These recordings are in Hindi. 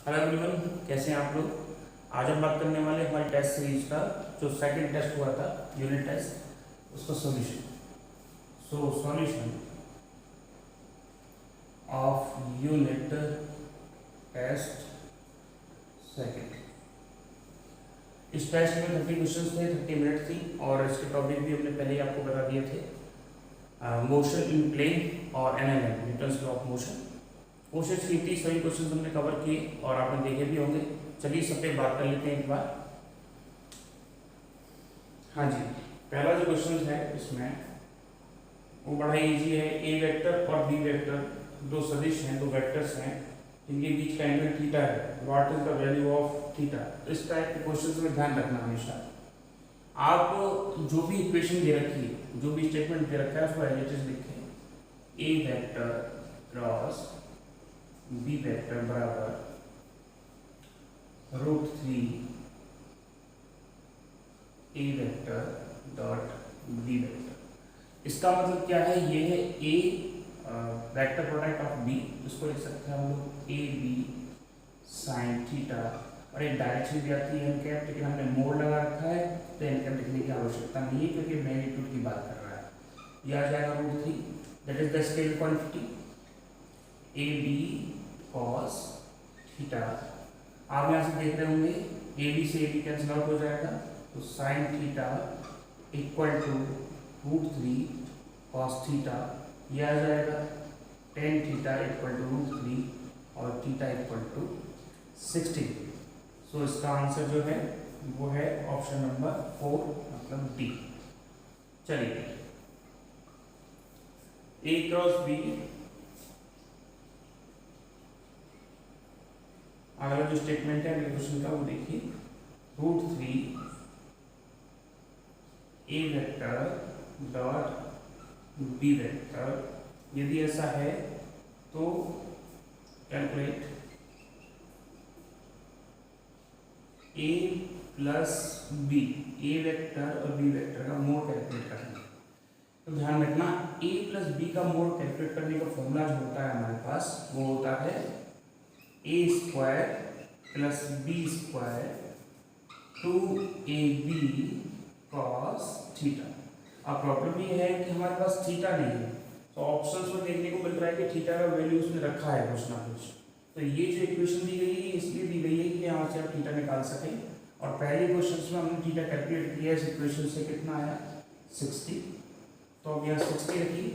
हेलो एवरीवन, कैसे हैं आप लोग। आज हम बात करने वाले हमारी टेस्ट सीरीज का जो सेकंड टेस्ट हुआ था, यूनिट टेस्ट, उसका solution. Solution of unit test second. इस टेस्ट में 30 क्वेश्चंस थे, 30 मिनट थी और इसके टॉपिक भी हमने पहले ही आपको बता दिए थे, मोशन इन प्लेन और NLM, Newton's law of motion. कोशिश की थी, सभी क्वेश्चन हमने कवर किए और आपने देखे भी होंगे। चलिए सब पे बात कर लेते हैं एक बार। हाँ जी, पहला जो क्वेश्चन है इसमें वो बड़ा इजी है। ए वेक्टर और बी वेक्टर दो सदिश हैं, दो वेक्टर्स हैं, इनके बीच का एंगल थीटा है। What is the value of theta. इस टाइप के क्वेश्चन में ध्यान रखना हमेशा। आप जो भी इक्वेशन दे रखी है, जो भी स्टेटमेंट दे रखा है उसको एज इट इज लिखें। ए वेक्टर क्रॉस बी वेक्टर बराबर √3 ए वेक्टर डॉट बी वेक्टर। इसका मतलब क्या है, ये है ए वेक्टर प्रोडक्ट ऑफ बी, इसको लिख सकते हैं हम लोग ए बी साइन थीटा, और एक डायरेक्शन भी आती है एन कैप, लेकिन हमने मोड़ लगा रखा है तो एन कैप लिखने की आवश्यकता नहीं है क्योंकि मैग्नीट्यूड की बात कर रहा है। यह आ जाएगा √3, that is the scale quantity A B cos theta. आप यहाँ से देख रहे होंगे ए बी से ए बी कैंसिल आउट हो जाएगा, तो sine theta equal to √3 cos theta, यह आ जाएगा टेन थीटा इक्वल टू √3 और थीटा इक्वल टू 60। सो इसका आंसर जो है वो है ऑप्शन नंबर 4, मतलब डी। चलिए ए क्रॉस बी, अगला जो स्टेटमेंट है अगले क्वेश्चन का वो देखिए। √3 ए वेक्टर डॉट बी वेक्टर, यदि ऐसा है तो कैलकुलेट ए प्लस बी, ए वेक्टर और बी वेक्टर का मोड कैलकुलेट करना है। तो ध्यान रखना, ए प्लस बी का मोड कैलकुलेट करने का फॉर्मूला जो होता है हमारे पास वो होता है A square plus B square 2ab cos theta. अब प्रॉब्लम ये है कि हमारे पास थीटा नहीं है, तो ऑप्शंस में देखने को मिल रहा है कि थीटा का वैल्यू उसने रखा है कुछ ना कुछ। तो ये जो इक्वेशन दी गई है इसलिए दी गई है कि यहाँ से आप थीटा निकाल सकें, और पहले क्वेश्चन में हमने थीटा कैलकुलेट किया, इस इक्वेशन से कितना आया 60। तो अब यहाँ 60 रखिए,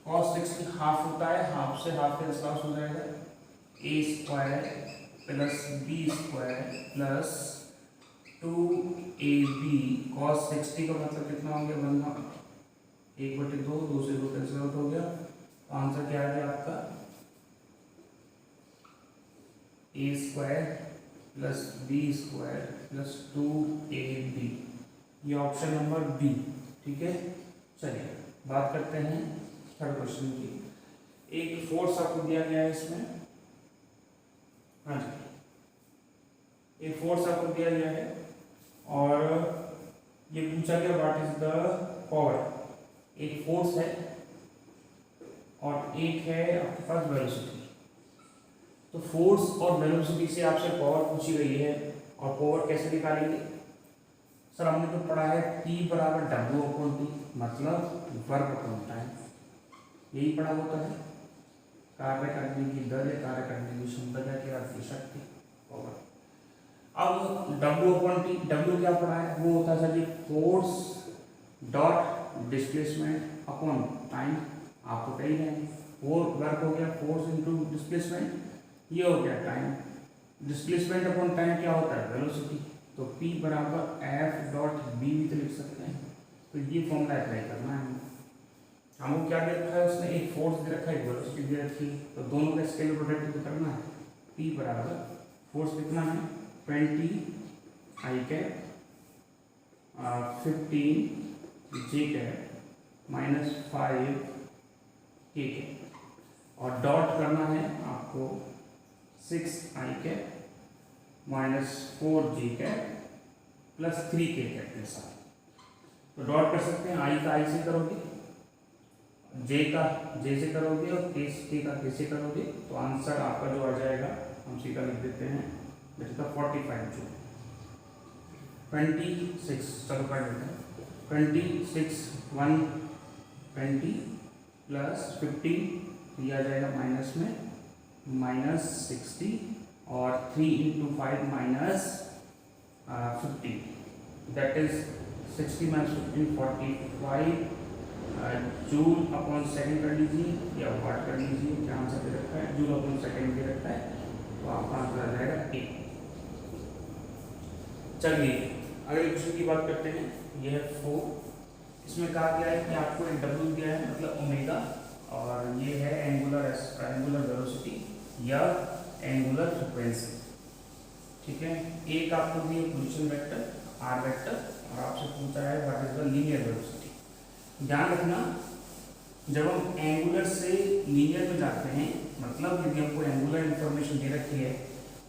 cos 60 हाफ होता है, हाफ से हाफ कैंसिल आउट हो जाएगा, A square plus B square plus 2ab cos 60 का मतलब कितना हो गया, 1/2, 2 से 2 कैंसिल आउट हो गया। आंसर क्या आ गया आपका, A square plus B square plus 2ab, ये ऑप्शन नंबर बी। ठीक है, चलिए बात करते हैं थर्ड क्वेश्चन की। एक फोर्स आपको दिया गया है इसमें, हाँ जी, एक फोर्स आपको दिया गया है और ये पूछा गया व्हाट इज द पावर। एक फोर्स है और एक है आपके पास वेलोसिटी। तो फोर्स और वेलोसिटी से आपसे पावर पूछी गई है, और पावर कैसे निकालेंगे। सर हमने तो पढ़ा है P बराबर W/T, मतलब वर्क अपॉन टाइम, यही पढ़ा होता है। कार्य करने की दर या कार्य करने की क्षमता क्या की शक्ति, पावर। अब W/T, W क्या पढ़ा है, वो होता है सर जी force dot displacement upon time. आपको कही है वर्क हो गया फोर्स इनटू डिस्प्लेसमेंट, ये हो गया टाइम। डिस्प्लेसमेंट अपॉन टाइम क्या होता है, वेलोसिटी। तो P बराबर F.b भी तो लिख सकते हैं। तो ये फॉर्मूला अप्लाई करना है हमको। क्या दे रखा है उसने, एक फोर्स दे रखा है, एक वेलोसिटी दे रखी है, तो दोनों का स्केलर प्रोडक्ट तो करना है। P बराबर फोर्स कितना है 20 I cap 15 J cap minus 5 K cap, और डॉट करना है आपको 6 I cap minus 4 J cap plus 3 K cap के साथ। तो डॉट कर सकते हैं, आई का आई से करोगे, जे का जे से करोगे और के का के से करोगे तो आंसर आपका जो आ जाएगा हम सीधा लिख देते हैं दैट इज द 45 जूल। 26 चलो कर देते हैं 26 120 प्लस 15 ये आ जाएगा माइनस में -60 और 3 × 5 -15 that is 60 - 15 45 joule upon second कर लीजिए या वाट कर लीजिए, क्या आंसर दे रखा है जूल अपॉन सेकेंड दे रखा है तो आपका आंसर आ जाएगा 8। चलिए अगले क्वेश्चन की बात करते हैं। यह है 4। इसमें कहा गया है कि आपको एक डब्ल्यू दिया है मतलब ओमेगा और ये है एंगुलर वेलोसिटी या एंगुलर फ्रीक्वेंसी। ठीक है, एक आपको दिए पोजीशन वेक्टर आर वेक्टर और आपसे पूछा है what is the linear velocity. ध्यान रखना जब हम एंगुलर से लीनियर में जाते हैं मतलब यदि हमको एंगुलर इंफॉर्मेशन दे रखी है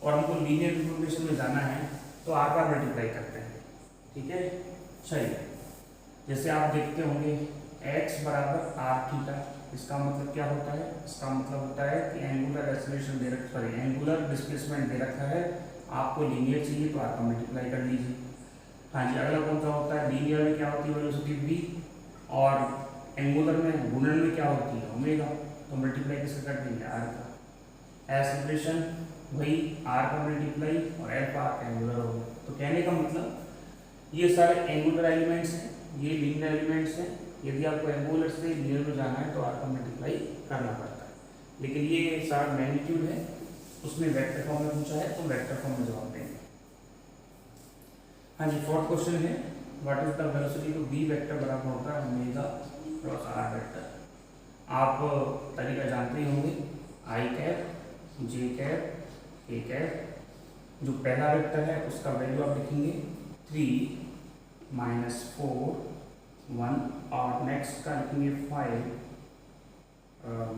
और हमको लीनियर इंफॉर्मेशन में जाना है तो आर बार मल्टीप्लाई करते हैं। ठीक है, चलिए जैसे आप देखते होंगे x बराबर आर थीटा, इसका मतलब क्या होता है, इसका मतलब होता है कि एंगुलर एक्सेलरेशन दे रखा है, एंगुलर डिस्प्लेसमेंट दे रखा है, आपको लीनियर चाहिए तो आर का मल्टीप्लाई कर लीजिए। हाँ जी, अगला कौन सा होता है, लीनियर में क्या होती है वेलोसिटी v और एंगुलर में गुणन में क्या होती है ओमेगा, तो मल्टीप्लाई किससे कर देंगे आर का। एक्सेलरेशन वही आर का मल्टीप्लाई और एल्फा एंगुलर हो गया। तो कहने का मतलब ये सारे एंगुलर एलिमेंट्स हैं, ये लीनियर एलिमेंट्स हैं। यदि आपको एंगुलर से लीनियर में जाना है तो आर का मल्टीप्लाई करना पड़ता है, लेकिन ये सारा मैग्नीट्यूड है उसमें वेक्टर फॉर्म में पूछा है तो वेक्टर फॉर्म में जवाब देंगे। हाँ जी, 4th क्वेश्चन है what is the velocity to be vector बराबर होता है ओमेगा क्रॉस आर वेक्टर। आप तरीका जानते ही होंगे, आई कैप जे कैप के कैप। जो पहला वेक्टर है उसका वैल्यू आप लिखेंगे 3 -4 1 और नेक्स्ट का लिखेंगे 5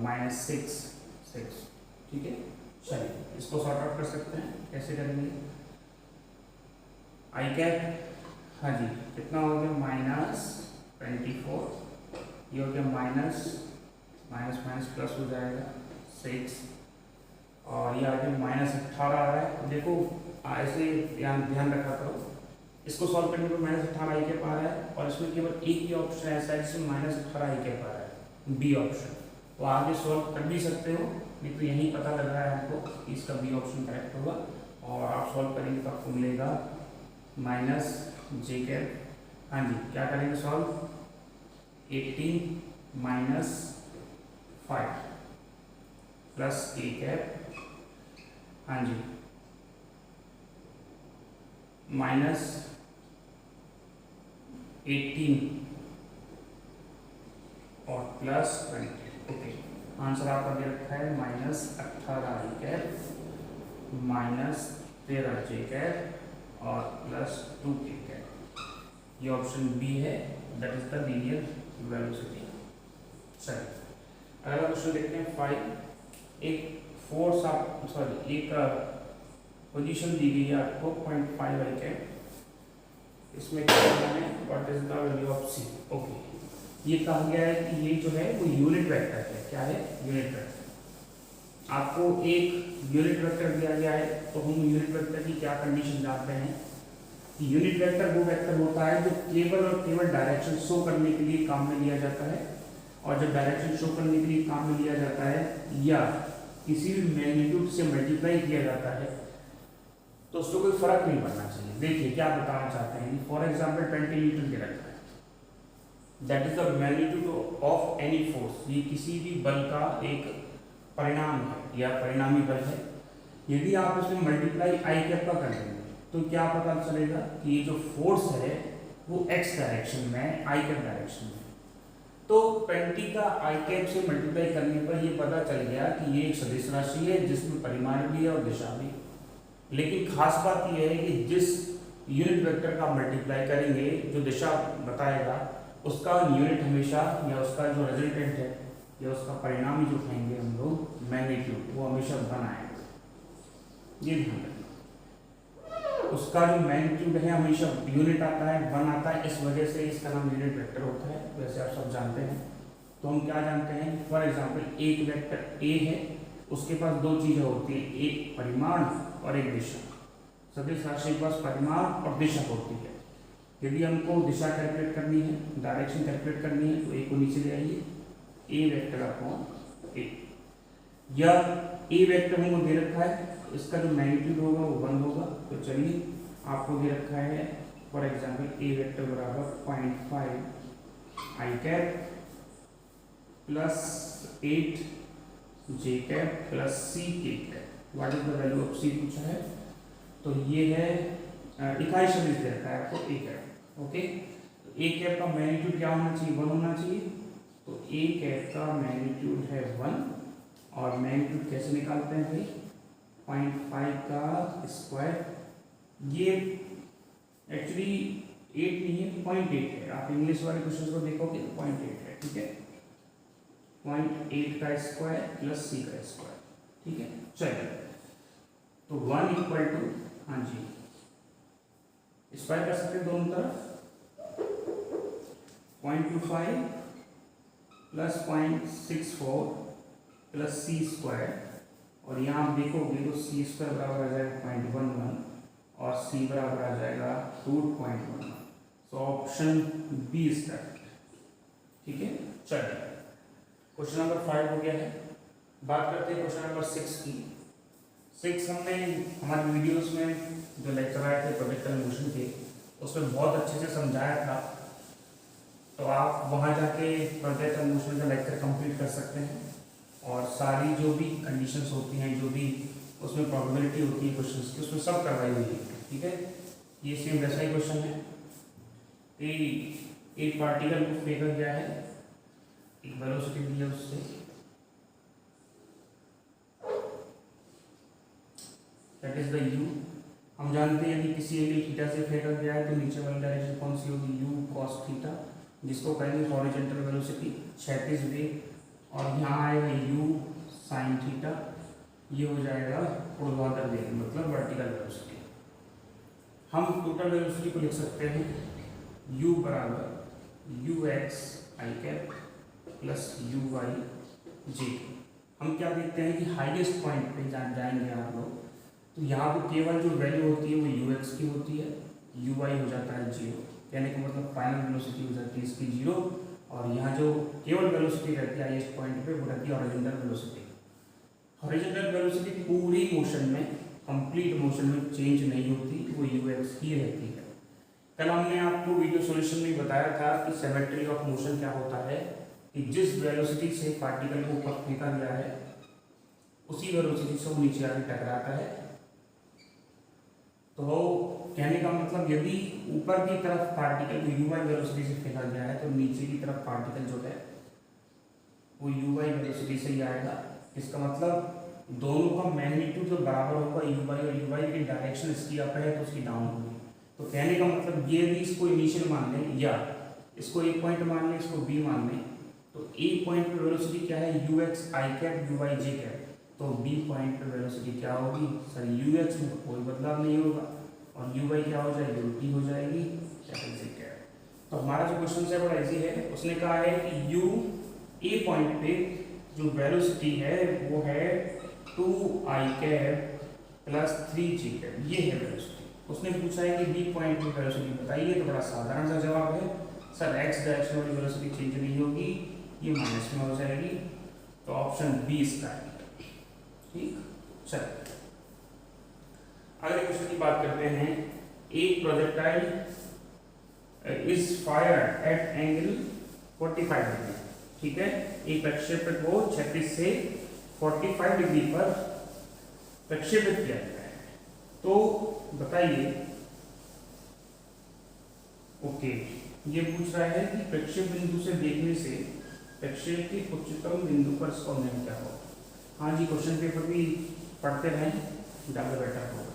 -6 6। ठीक है, चलिए इसको सॉर्ट आउट कर सकते हैं, कैसे करेंगे। आई कैप हाँ जी कितना हो गया -24, ये हो गया माइनस प्लस हो जाएगा 6 और ये आगे -18 आ रहा है। देखो ऐसे ध्यान रखा करो, इसको सॉल्व करने पर -18 आई कैप आ रहा है और इसमें केवल एक ही ऑप्शन ऐसा है जिसमें -18 आई कैप आ रहा है, बी ऑप्शन। तो आगे सॉल्व कर भी सकते हो, नहीं तो यही पता लग रहा है हमको कि इसका बी ऑप्शन करेक्ट होगा और आप सॉल्व करेंगे तो आपको मिलेगा -j कैप। हाँ जी, क्या करेंगे सॉल्व, 18 - 5 प्लस a कैप। हाँ जी -18 और प्लस 20। ओके, आंसर आपका दे रखा है -18 आई कैप -13 जे कैप और +2 के कैप। ये ऑप्शन बी है, that is the linear velocity. चलिए अगला क्वेश्चन देखते हैं 5। एक फोर्स एक पोजीशन दी गई है आपको 0.5 आई कैप, इसमें क्या करना है, what is the value of C. Okay, ये कहा गया है कि ये जो है वो यूनिट वेक्टर है। क्या है, यूनिट वेक्टर। आपको एक यूनिट वेक्टर दिया गया है तो हम यूनिट वेक्टर की क्या कंडीशन जानते हैं कि यूनिट वेक्टर वो वेक्टर होता है जो केवल और केवल डायरेक्शन शो करने के लिए काम में लिया जाता है, और जब डायरेक्शन शो करने के लिए काम में लिया जाता है या किसी भी मैग्नीट्यूड से मल्टीप्लाई किया जाता है तो उसको कोई फर्क नहीं पड़ना चाहिए। देखिए क्या बताना चाहते हैं, फॉर एग्जाम्पल 20 न्यूटन दे रखा है, that is the magnitude of any force. ये किसी भी बल का एक परिणाम है या परिणामी बल है। यदि आप इसमें मल्टीप्लाई आई कैप का कर देंगे तो क्या पता चलेगा कि ये जो फोर्स है वो एक्स डायरेक्शन में, आई कैप डायरेक्शन में। तो 20 का आई कैप से मल्टीप्लाई करने पर ये पता चल गया कि ये एक सदिश राशि है जिसमें परिमाण भी है और दिशा भी। लेकिन खास बात यह है कि जिस यूनिट वेक्टर का मल्टीप्लाई करेंगे, जो दिशा बताएगा उसका यूनिट हमेशा या उसका जो रिजल्टेंट है या उसका परिणामी जो कहेंगे हम लोग मैग्नीट्यूड, वो हमेशा 1 आएगा। ये ध्यान रखना, उसका जो मैग्नीट्यूड है हमेशा यूनिट आता है, 1 आता है। इस वजह से इसका नाम यूनिट वेक्टर होता है, वैसे आप सब जानते हैं। तो तो हम क्या जानते हैं, फॉर एग्जाम्पल एक वेक्टर ए है, उसके पास दो चीज़ें होती हैं, एक परिमाण और एक दिशा। सदिश राशि के पास परिमाण और दिशा होती है। यदि हमको दिशा कैलकुलेट करनी है, डायरेक्शन कैलकुलेट करनी है, तो ए को नीचे ले आइए, ए वेक्टर अपॉन ए, या ए वेक्टर हमको दे रखा है, इसका जो मैग्नीट्यूड होगा वो 1 होगा। तो चलिए आपको दे रखा है फॉर एग्जाम्पल ए वेक्टर बराबर 0.5 I cap plus 8 J cap plus C K cap, what is the value of C पूछा है। तो ये है इकाई सदिश दे रखा है आपको ए कैप। ओके, तो ए कैप का मैग्नीट्यूड क्या होना चाहिए, 1 होना चाहिए। तो ए कैप का मैग्नीट्यूड है 1, और मैग्नीट्यूड कैसे निकालते हैं भाई, 0.5 का स्क्वायर, ये एक्चुअली 8 नहीं है, 0.8 है। आप इंग्लिश वाले क्वेश्चन को देखोगे तो 0.8 है, ठीक है, 0.8 का स्क्वायर प्लस सी का स्क्वायर, ठीक है। चलिए, तो 1 इक्वल टू, हाँ जी, स्क्वायर कर सकते हैं दोनों तरफ, 0.25 प्लस 0.64 प्लस सी स्क्वायर, और यहाँ आप देखोगे तो सी स्क्वायर बराबर आ जाएगा 0.11 और सी बराबर आ जाएगा √0.11। So option B is correct, ठीक है। चलिए, क्वेश्चन नंबर 5 हो गया है। बात करते हैं क्वेश्चन नंबर 6 की। 6 हमने हमारे वीडियोस में जो लेक्चर आए थे प्रोजेक्टाइल मोशन के, उसमें बहुत अच्छे से समझाया था, तो आप वहाँ जाके प्रोजेक्टाइल मोशन का लेक्चर कंप्लीट कर सकते हैं, और सारी जो भी कंडीशंस होती हैं, जो भी उसमें प्रोबेबिलिटी होती है क्वेश्चंस की, उसमें सब करवाई हुई है, ठीक है। ये सेम वैसा ही क्वेश्चन है कि एक पार्टिकल को फेंका गया है, एक वेलोसिटी दी है उससे, दैट इज द u। हम जानते हैं यदि किसी एंगल थीटा से फेंका गया है तो नीचे वाली डायरेक्शन कौन सी होगी, u cos थीटा, जिसको कहेंगे हॉरिजॉन्टल वेलोसिटी, क्षैतिज वेग, और यहाँ आएगा u sin थीटा, ये हो जाएगा ऊर्ध्वाधर वेग, मतलब वर्टिकल वेलोसिटी। हम टोटल वेलोसिटी को लिख सकते हैं u बराबर ux आई कैप प्लस uy j। हम क्या देखते हैं कि हाईएस्ट पॉइंट पे जाएंगे आप लोग, तो यहाँ पे केवल जो वैल्यू होती है वो ux की होती है, uy हो जाता है 0, यानी कि मतलब फाइनल वेलोसिटी हो जाती है इसकी 0, और यहाँ जो केवल वेलोसिटी रहती है हाईएस्ट पॉइंट पे वो रहती है हॉरिजॉन्टल वेलोसिटी। हॉरिजॉन्टल वेलोसिटी पूरी मोशन में, कंप्लीट मोशन में चेंज नहीं होती, वो ux ही रहती है। कल हमने आपको वीडियो सॉल्यूशन में बताया था कि सिमेट्री ऑफ मोशन क्या होता है, कि जिस वेलोसिटी से पार्टिकल को ऊपर फेंका गया है उसी वेलोसिटी से वो नीचे आके टकराता है। तो कहने का मतलब यदि ऊपर की तरफ पार्टिकल को uy वेलोसिटी से फेंका गया है तो नीचे की तरफ पार्टिकल जो है वो uy वेलोसिटी से ही आएगा। इसका मतलब दोनों का मैग्नीट्यूड जो बराबर होगा uy और uy की डायरेक्शन इसकी अप है तो उसकी डाउन होगी। तो कहने का मतलब ये यदि इसको इनिशियल मान लें या इसको एक पॉइंट मान लें, इसको बी मान लें, तो ए पॉइंट पर वेलोसिटी क्या है ux आई कैप uy j कैप, तो बी पॉइंट पर वेलोसिटी क्या होगी सर, ux में कोई बदलाव नहीं होगा, और uy क्या हो जाएगी, उल्टी हो जाएगी, कैपिटल j कैप। तो हमारा जो क्वेश्चन है बड़ा इजी है। उसने कहा है कि u ए पॉइंट पे जो वेलोसिटी है वो है 2i cap plus 3j cap, ये है वेलोसिटी। उसने पूछा है कि बी पॉइंट पे वेलोसिटी बताइए, तो बड़ा साधारण सा जवाब है सर, एक्स डायरेक्शन वाली वेलोसिटी चेंज नहीं होगी, ये माइनस में हो जाएगी, तो ऑप्शन बी इसका है, ठीक। चलिए अगले क्वेश्चन की बात करते हैं। एक projectile is fired eight angle 45 degree, ठीक है। एक प्रक्षेपक को 36 से 45 डिग्री पर प्रक्षेपित किया गया है। तो बताइए, ओके, ये पूछ रहा है कि प्रक्षेप बिंदु से देखने से प्रक्षेप के उच्चतम बिंदु पर स्पंदन क्या होगा। हाँ जी, क्वेश्चन पेपर भी पढ़ते रहें, ज़्यादा बेटर होगा।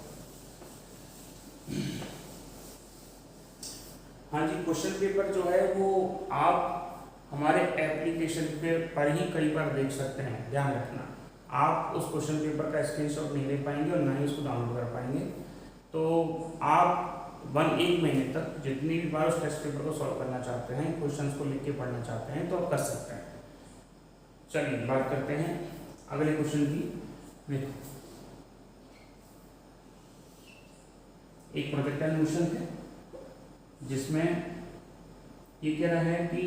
हाँ जी, क्वेश्चन पेपर जो है वो आप हमारे एप्लीकेशन पे पर ही कई बार देख सकते हैं, ध्यान रखना। आप उस क्वेश्चन पेपर का स्क्रीनशॉट नहीं ले पाएंगे और ना ही उसको डाउनलोड कर पाएंगे। तो आप एक महीने तक जितनी भी बार उस टेस्ट पेपर को सॉल्व करना चाहते हैं, क्वेश्चंस को लिख के पढ़ना चाहते हैं, तो आप कर सकते हैं। चलिए बात करते हैं अगले क्वेश्चन की। देखो, एक प्रोजेक्टाइल मोशन है जिसमें ये कह रहा है कि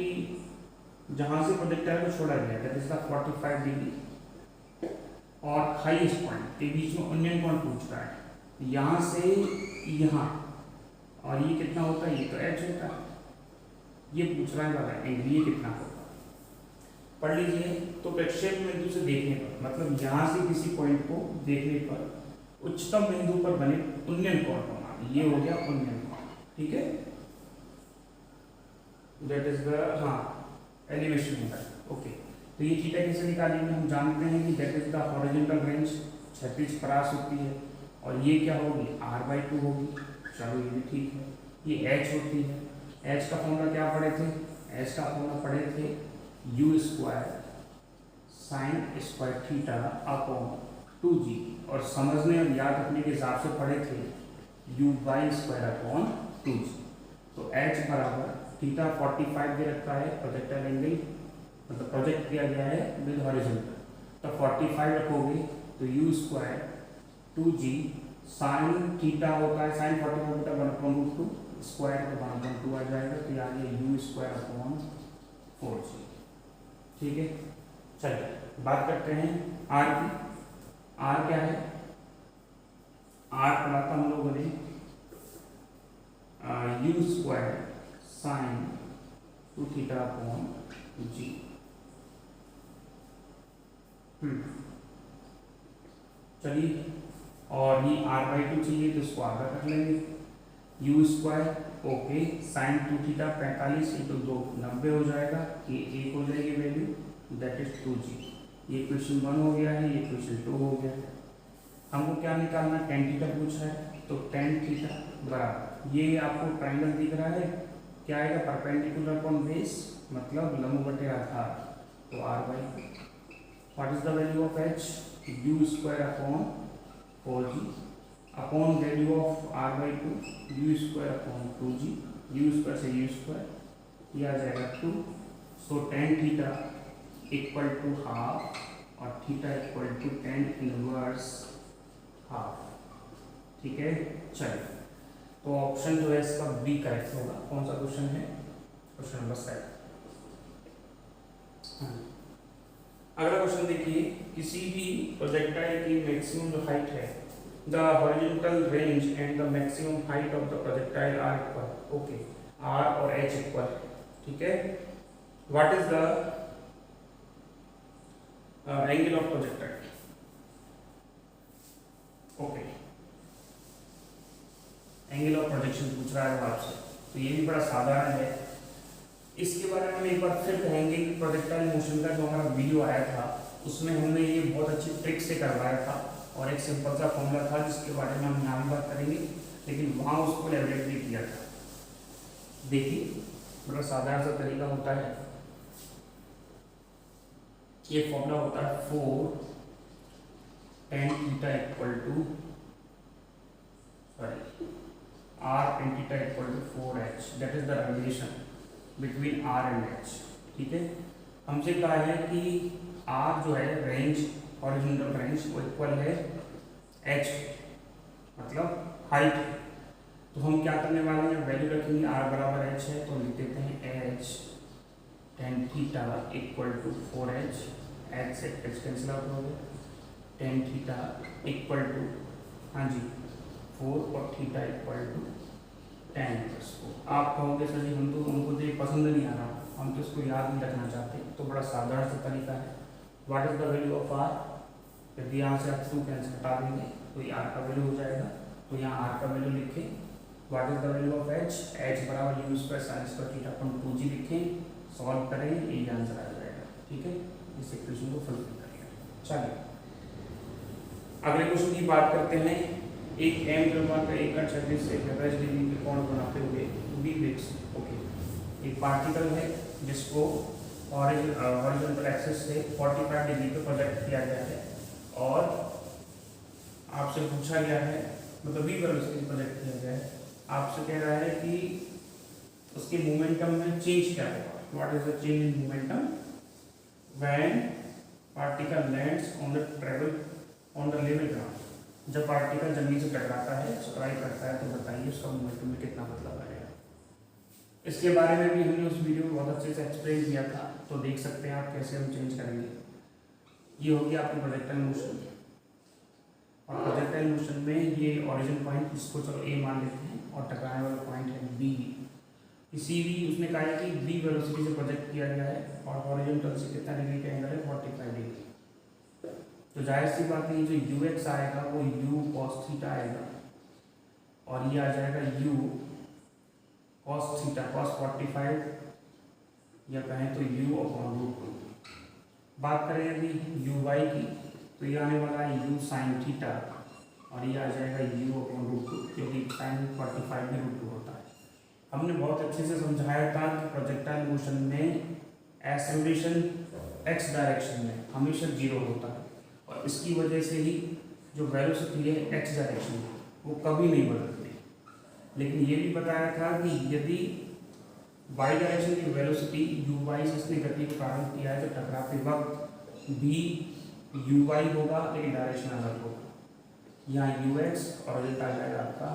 जहां से प्रोजेक्टाइल को छोड़ा गया दैट इज द 45 डिग्री और हाईएस्ट पॉइंट के बीच में उन्नयन कोण पूछ रहा है, यहाँ से यहाँ, और ये कितना होता है, ये तो एच होता है, ये पूछ रहा है वाला एंगल ये कितना होगा। पढ़ लीजिए। तो प्रक्षेप बिंदु से देखने पर, मतलब यहाँ से किसी पॉइंट को देखने पर उच्चतम बिंदु पर बने उन्नयन कोण होना, ये हो गया उन्नयन कोण, ठीक है, दैट इज द एलिवेशन होता है। ओके, तो ये थीटा कैसे निकालेंगे, हम जानते हैं कि that is the horizontal range, क्षैतिज परास होती है, और ये क्या होगी r/2 होगी। चलो ये भी ठीक है। ये h होती है, h का फॉर्मूला क्या पढ़े थे, h का फॉर्मूला पढ़े थे u² sin square theta upon 2g, और समझने और याद रखने के हिसाब से पढ़े थे u² अपॉन 2g। तो h बराबर थीटा 45 दे रखा है, प्रोजेक्टाइल एंगल मतलब प्रोजेक्ट किया गया है विद हॉरिजॉन्टल, तो 45 रखोगे तो u² 2g साइन थीटा होता है, साइन 45 बटा 1/2 स्क्वायर तो 1/2 आ जाएगा, तो यहाँ ये u² अपॉन 4g, ठीक है। चलिए बात करते हैं r की। r क्या है, r पढ़ा था हम लोगों ने u² sign 2 theta upon g। चलिए, और ये r/2 चाहिए तो इसको आगे कर लेंगे, u², ओके, साइन 2 थीटा 45 × 2 90 हो जाएगा, ये 1 हो जाएगी वैल्यू, दैट इज 2g। ये क्वेश्चन 1 हो गया है, ये क्वेश्चन 2 हो गया है। हमको क्या निकालना, tan थीटा पूछा है, तो tan थीटा बराबर, ये आपको ट्राइंगल दिख रहा है, क्या आएगा, परपेंडिकुलर अपॉन बेस, मतलब लंब बटे आधार, तो r/2। What is the value of h, u² upon 4g upon value of r/2 u² upon 2g, u² से u², ये आ जाएगा 2। So tan theta equal to half और theta equal to tan inverse half, ठीक है। चलिए, तो ऑप्शन जो है इसका बी करेक्ट होगा। कौन सा क्वेश्चन है, क्वेश्चन नंबर 7। अगला क्वेश्चन देखिए, किसी भी प्रोजेक्टाइल की मैक्सिमम जो हाइट है, the horizontal range and the maximum height of the projectile are equal, okay, R और एच इक्वल, ठीक है। What is the angle of projectile, okay, angle of projection पूछ रहा है आपसे, तो ये भी बड़ा साधारण है। इसके बारे में एक बार फिर कहेंगे कि प्रोजेक्टाइल मोशन का जो हमारा वीडियो आया था उसमें हमने ये बहुत अच्छी ट्रिक से करवाया था, और एक सिंपल सा फॉर्मूला था जिसके बारे में हम यहाँ भी बात करेंगे, लेकिन वहाँ उसको एलेबरेट भी किया था। देखिए, बड़ा साधारण सा तरीका होता है, ये फॉर्मूला होता है 4 tan theta equal to r tan theta equal to 4h, that is the relation between r and h, ठीक है। हमसे कहा है कि r जो है रेंज, हॉरिजॉन्टल रेंज, वो इक्वल है h, मतलब हाइट। तो हम क्या करने वाले हैं, वैल्यू रखेंगे, r बराबर h है तो लिख देते हैं h tan theta equal to 4h, h से h कैंसिल आउट हो गया, tan थीटा इक्वल टू, हाँ जी, 4 और theta equal to tan inverse 4। आप कहोगे सर जी हमको तो ये पसंद नहीं आ रहा, हम तो इसको याद नहीं रखना चाहते, तो बड़ा साधारण सा तरीका है। What is the value of r, यदि यहाँ से आप 2 कैंसिल हटा देंगे तो ये r का वैल्यू हो जाएगा, तो यहाँ r का वैल्यू लिखें। What is the value of h, h बराबर u² sin square theta upon 2g लिखें, सॉल्व करें, ये आंसर आ जाएगा, ठीक है। इस इक्वेशन को फुलफिल करिए। चलिए अगले क्वेश्चन की बात करते हैं। एक m द्रव्यमान का एक कण क्षैतिज से 45 डिग्री के कोण बनाते हुए b फिक्स, ओके, एक पार्टिकल है जिसको हॉरिजॉन्टल एक्सिस से 45 डिग्री पे प्रोजेक्ट किया गया है, और आपसे पूछा गया है, मतलब v पर उसके प्रोजेक्ट किया गया है, आपसे कह रहा है कि उसके मोमेंटम में चेंज क्या होगा। What is the change in momentum when particle lands on the travel on the level ground. जब पार्टिकल जमीन से टकराता है, स्ट्राइक करता है, तो बताइए उसका मोमेंटम में कितना बदलाव आएगा। इसके बारे में भी हमने उस वीडियो में बहुत अच्छे से एक्सप्लेन किया था, तो देख सकते हैं आप कैसे हम चेंज करेंगे। ये हो गया आपकी प्रोजेक्टाइल मोशन, और प्रोजेक्टाइल मोशन में ये ओरिजिन पॉइंट, इसको चलो ए मान लेते हैं, और टकराने वाला पॉइंट है बी। किसी भी उसने कहा है कि बी वेलोसिटी से प्रोजेक्ट किया गया है, और हॉरिजॉन्टल से कितना डिग्री का एंगल है, 45 डिग्री। तो जाहिर सी बात है, जो यू एक्स आएगा वो यू कॉस थीटा आएगा, और ये आ जाएगा यू कॉस थीटा, कॉस 45, या कहें तो यू अपॉन रूट 2। बात करें यदि यू वाई की, तो ये आने वाला है यू साइन थीटा, और ये आ जाएगा यू अपॉन रूट 2, क्योंकि साइन 45 में रूट 2 होता है। हमने बहुत अच्छे से समझाया था कि प्रोजेक्टाइल मोशन में एक्सेलरेशन एक्स डायरेक्शन में हमेशा 0 होता है, और इसकी वजह से ही जो वेलोसिटी है एक्स डायरेक्शन में वो कभी नहीं बदलती। लेकिन ये भी बताया था कि यदि वाई डायरेक्शन की वेलोसिटी यू वाई से इसने गति का प्रारंभ किया है, तो टकराते वक्त भी यू वाई होगा, लेकिन डायरेक्शन अलग होगा। यहाँ यू एक्स और रिजल्ट आ जाएगा आपका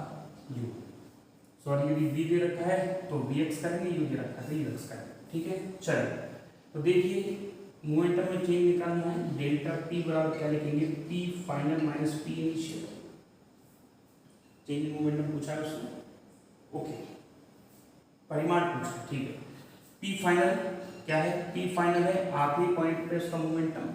यू। सॉरी, यदि वी दे रखा है तो वी एक्स करेंगे, यू दे रखा है तो यू एक्स करेंगे। ठीक है, चलिए तो देखिए मोमेंटम में चेंज निकालना है। डेल्टा पी बराबर क्या लिखेंगे, P final minus P initial. Change in momentum पूछा है उसने, ओके, परिमाण पूछा है, ठीक है। पी फाइनल क्या है, पी फाइनल है आखिरी पॉइंट पे उसका मोमेंटम।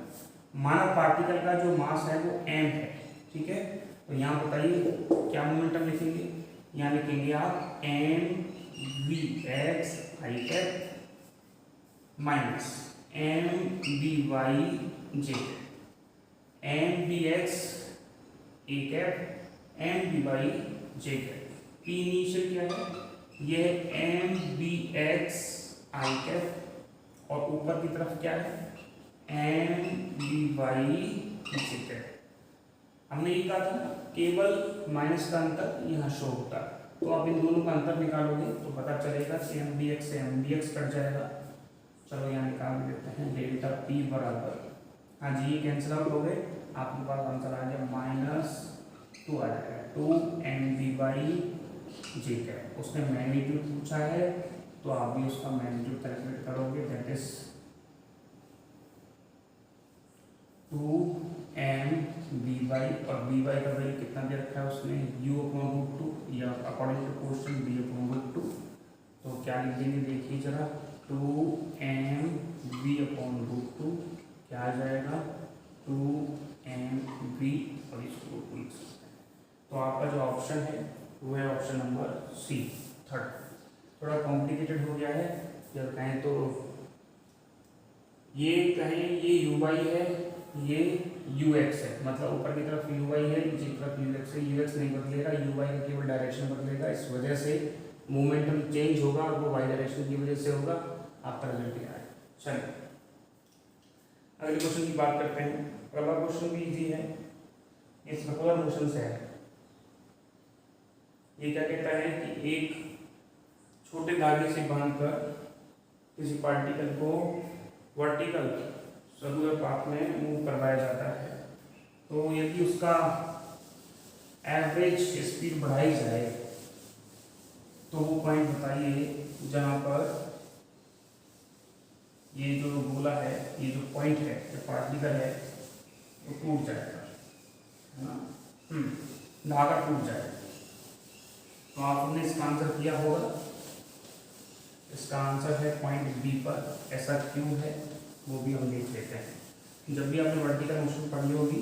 माना पार्टिकल का जो मास है वो एम है, ठीक है। तो यहाँ बताइए क्या मोमेंटम लिखेंगे, यहाँ लिखेंगे आप M V X I cap minus M B Y J, M B X A cap M B Y J cap. P initial क्या है, ये M B X I cap, और ऊपर की तरफ क्या है M B Y J cap. हमने ये कहा था केवल माइनस का अंतर यहाँ शो होता है, तो आप इन दोनों का अंतर निकालोगे तो पता चलेगा कि एम बी एक्स से एम बी एक्स कट जाएगा। चलो यहाँ निकाल देते हैं, डेल्टा पी बराबर, हाँ जी ये कैंसिल आउट हो गए, आपके पास आंसर आ गया -2 आ जाएगा, 2 M B Y J cap. उसने मैग्नीट्यूड पूछा है, तो आप भी उसका मैग्नीट्यूड कैलकुलेट करोगे, that is 2 M B Y, और बी वाई का वैल्यू कितना दे रखा है उसने, यू अपॉन रूट 2, या according to question B upon root 2। तो क्या लिख देंगे देखिए जरा, 2 एम बी अपॉन रूट 2 क्या आ जाएगा, 2 एम बी, और इसको रूट 2 लिख सकते हैं। तो आपका जो ऑप्शन है वो है ऑप्शन नंबर सी, थर्ड। थोड़ा कॉम्प्लिकेटेड हो गया है, या कहें तो ये कहें ये यू वाई है, ये यू एक्स है, मतलब ऊपर की तरफ यू वाई है, नीचे की तरफ यू एक्स है। यू एक्स नहीं बदलेगा, यू वाई का केवल डायरेक्शन बदलेगा, इस वजह से मोमेंटम चेंज होगा, और वो वाई डायरेक्शन की वजह से होगा। आपका रिजल्ट क्या है। चलिए अगले क्वेश्चन की बात करते हैं। अगला क्वेश्चन भी इजी है, ये सर्कुलर मोशन से है। ये क्या कहता है कि एक छोटे धागे से बांधकर किसी पार्टिकल को वर्टिकल सर्कुलर पाथ में मूव करवाया जाता है, तो यदि उसका एवरेज स्पीड बढ़ाई जाए तो वो पॉइंट बताइए जहाँ पर ये जो गोला है, ये जो पॉइंट है, जो पार्टिकल है वो टूट जाएगा, है ना, धागा टूट जाएगा। तो आपने इसका आंसर किया होगा, इसका आंसर है पॉइंट बी पर ऐसा क्यों है वो भी हम देख लेते हैं। जब भी आपने वर्टिकल मोशन पढ़ी होगी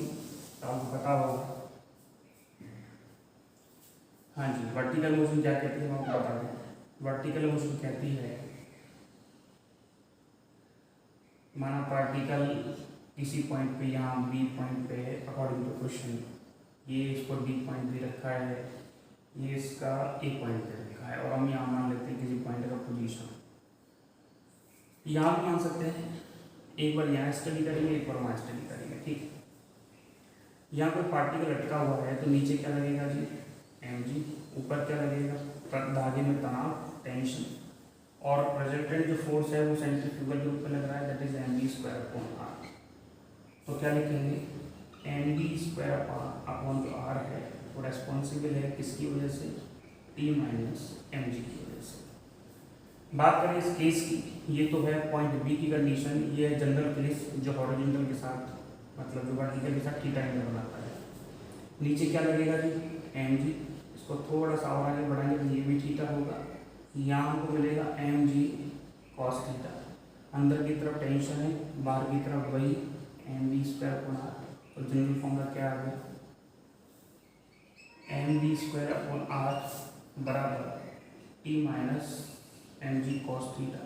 तो आपको पता होगा। हाँ जी, वर्टिकल मोशन क्या कहती है हम आपको बता दें। वर्टिकल मोशन कहती है माना पार्टिकल किसी पॉइंट पे, यहाँ बी पॉइंट पे है, अकॉर्डिंग टू क्वेश्चन ये इसको डी पॉइंट भी रखा है, ये इसका ए पॉइंट पे रखा है, और हम यहाँ मान लेते हैं किसी पॉइंट का पोजीशन। यहाँ भी मान सकते हैं, एक बार यहाँ स्टडी करेंगे, एक बार वहाँ स्टडी करेंगे, ठीक है। यहाँ पर पार्टिकल अटका हुआ है तो नीचे क्या लगेगा जी, एम जी, ऊपर क्या लगेगा, धागे में तनाव, टेंशन, और रिजल्टेंट जो फोर्स है वो सेंट्रीफ्यूगल के ऊपर लग रहा है, that is M B square upon R. तो क्या लिखेंगे, एम बी स्क्वायर अपॉन जो आर है वो रेस्पॉन्सिबल है किसकी वजह से, टी माइनस एम जी की वजह से। बात करें इस केस की, ये तो है पॉइंट बी की कंडीशन, ये है जनरल केस जो हॉरिजॉन्टल के साथ मतलब जो वर्टिकल के साथ थीटा एंगल बनाता है। नीचे क्या लगेगा जी, एम जी, इसको थोड़ा सा और आगे बढ़ाएंगे तो ये भी थीटा होगा, यहाँ हमको मिलेगा एम जी कॉस थीटा, अंदर की तरफ टेंशन है, बाहर की तरफ वही M B square upon R, तो जनरल फॉर्मूला क्या आ गया, M B square upon R बराबर T minus M G cos theta,